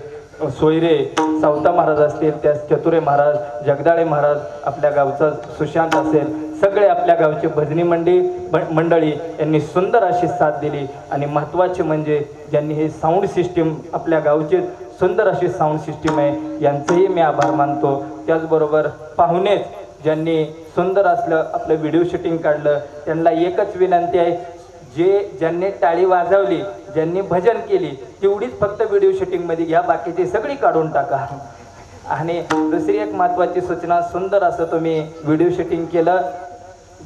सोयरे सावता महाराज असतील त्यास चतुरे महाराज जगदाळे महाराज आपल्या गावचा सुशांत असेल सगळे आपल्या गावचे भजनी मंडळी यांनी सुंदर अशी साथ दिली. आणि महत्त्वाचे म्हणजे ज्यांनी हे साऊंड सिस्टीम आपल्या गावचे सुंदर अशी साऊंड सिस्टीम आहे यांचंही मी आभार मानतो. त्याचबरोबर पाहुणेच ज्यांनी सुंदर असलं आपलं व्हिडिओ शूटिंग काढलं त्यांना एकच विनंती आहे ज्यांनी टाळी वाजवली ज्यांनी भजन केली तेवढीच फक्त व्हिडिओ शूटिंग मध्ये घ्या बाकीची सगळी काढून टाका. आणि दुसरी एक महत्त्वाची सूचना सुंदर असं तुम्ही व्हिडिओ शूटिंग केलं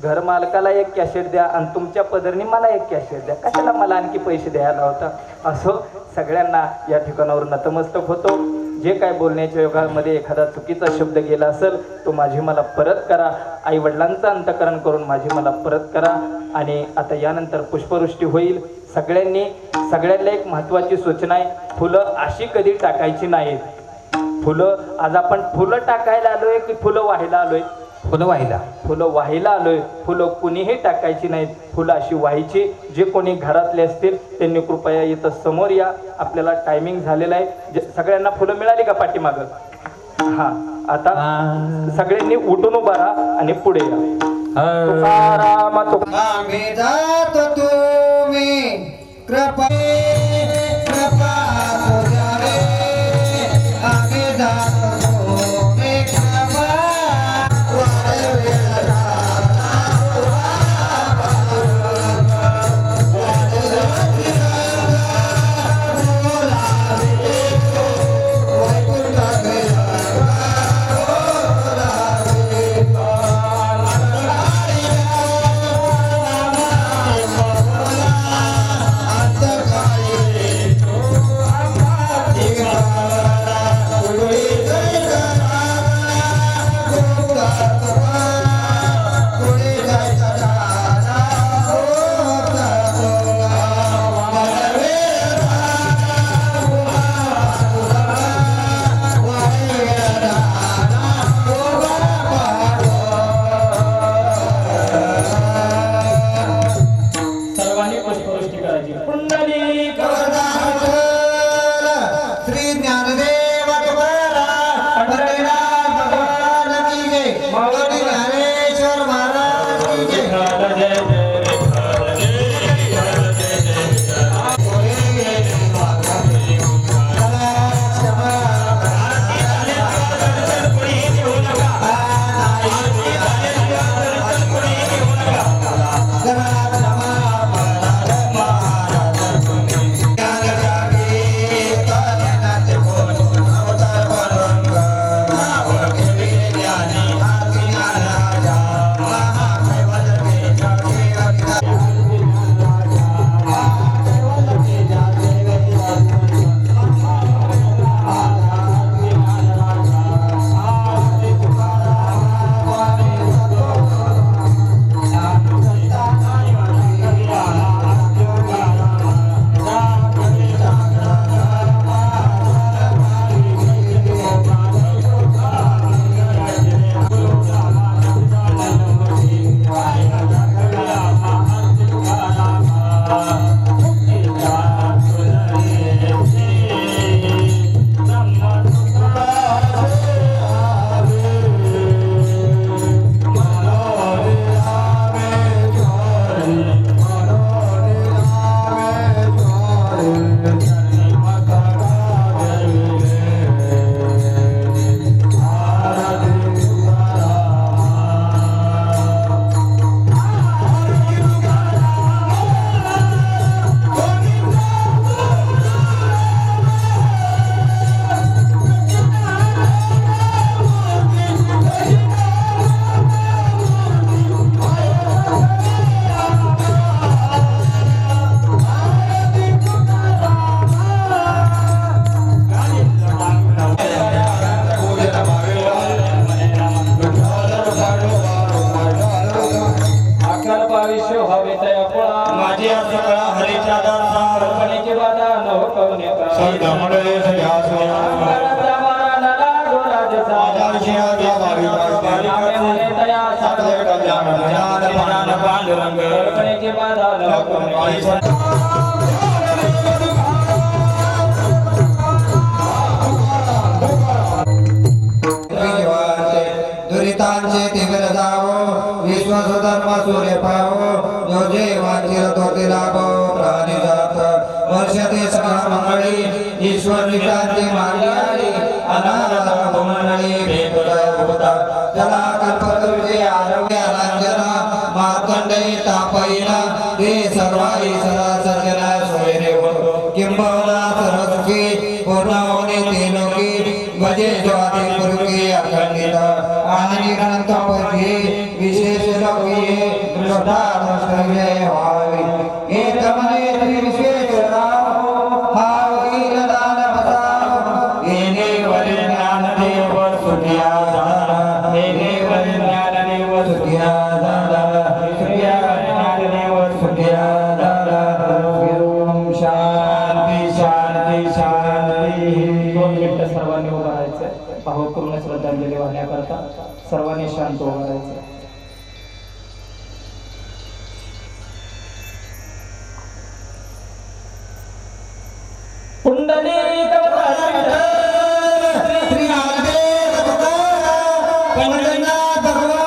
घर मालकाला एक कॅसेट द्या आणि तुमच्या पदरनी मला एक कॅसेट द्या कशाला मला आणखी पैसे द्यायला होता. असो सगळ्यांना या ठिकाणावर नतमस्तक होतो. जे काय बोलण्याच्या योगामध्ये एखादा चुकीचा शब्द गेला असेल तो माझी मला परत करा. आई वडिलांचं अंतकरण करून माझी मला परत करा. आणि आता यानंतर पुष्पवृष्टी होईल. सगळ्यांना एक महत्त्वाची सूचना आहे फुलं अशी कधी टाकायची नाहीत. फुलं आज आपण फुलं टाकायला आलोय की फुलं व्हायला आलोय? फुलं व्हायला आलोय. फुलं कुणीही टाकायची नाहीत. फुलं अशी व्हायची. जे कोणी घरातले असतील त्यांनी कृपया इथं समोर या. आपल्याला टायमिंग झालेला आहे. सगळ्यांना फुलं मिळाली का पाठीमागं? हा आता सगळ्यांनी उठून उभा राहा आणि पुढे या. तुकाराम आम्ही जातो तुम्ही कृपा तुझ्यावे आम्ही जातो तुम्ही कृपा the गोष्टी करायची पुंडलिक श्री ज्ञानदेव तुकाराम पंढरीनाथ भगवान की जय श्री ज्ञानेश्वर महाराज की जय दुरितांचे तीव्र जावो विश्वसुधर्म सूर्य पावो जो जे वांछिल तो ते लाभो प्राणी जात वर्षते सकळ मंगळी ईश्वर विटांची मागणी आली अनाथ मंडळी भेटुदय होता जला कल्पतरुजे आरोग्य रंजन मार्कंडेय तापयिना ते सर्वाई सदा सर्जना सोयरे होतो किंबहुना सरस्वती पूर्ण होणे ते लोकी भजे ज्वाती पुरुकी अखंडित आणि ग्रंथ पढे विशेष लोकी श्रद्धा व्हावी एकमने श्री विशेष राम हा वकील दान बसाव येणे वरी ज्ञान देव सुखिया झाला येणे वरी ज्ञान देव सुखिया झाला सुखिया ज्ञान देव सुखिया झाला ओम शांती शांती शांती 2 मिनिटं सर्वांनी उभं राहायचं भावपूर्ण श्रद्धांजली वाहण्याकरता सर्वांनी शांत उभं राहायचं पुंडलिक श्री ज्ञानदेव तुकाराम पंढरीनाथ भगवान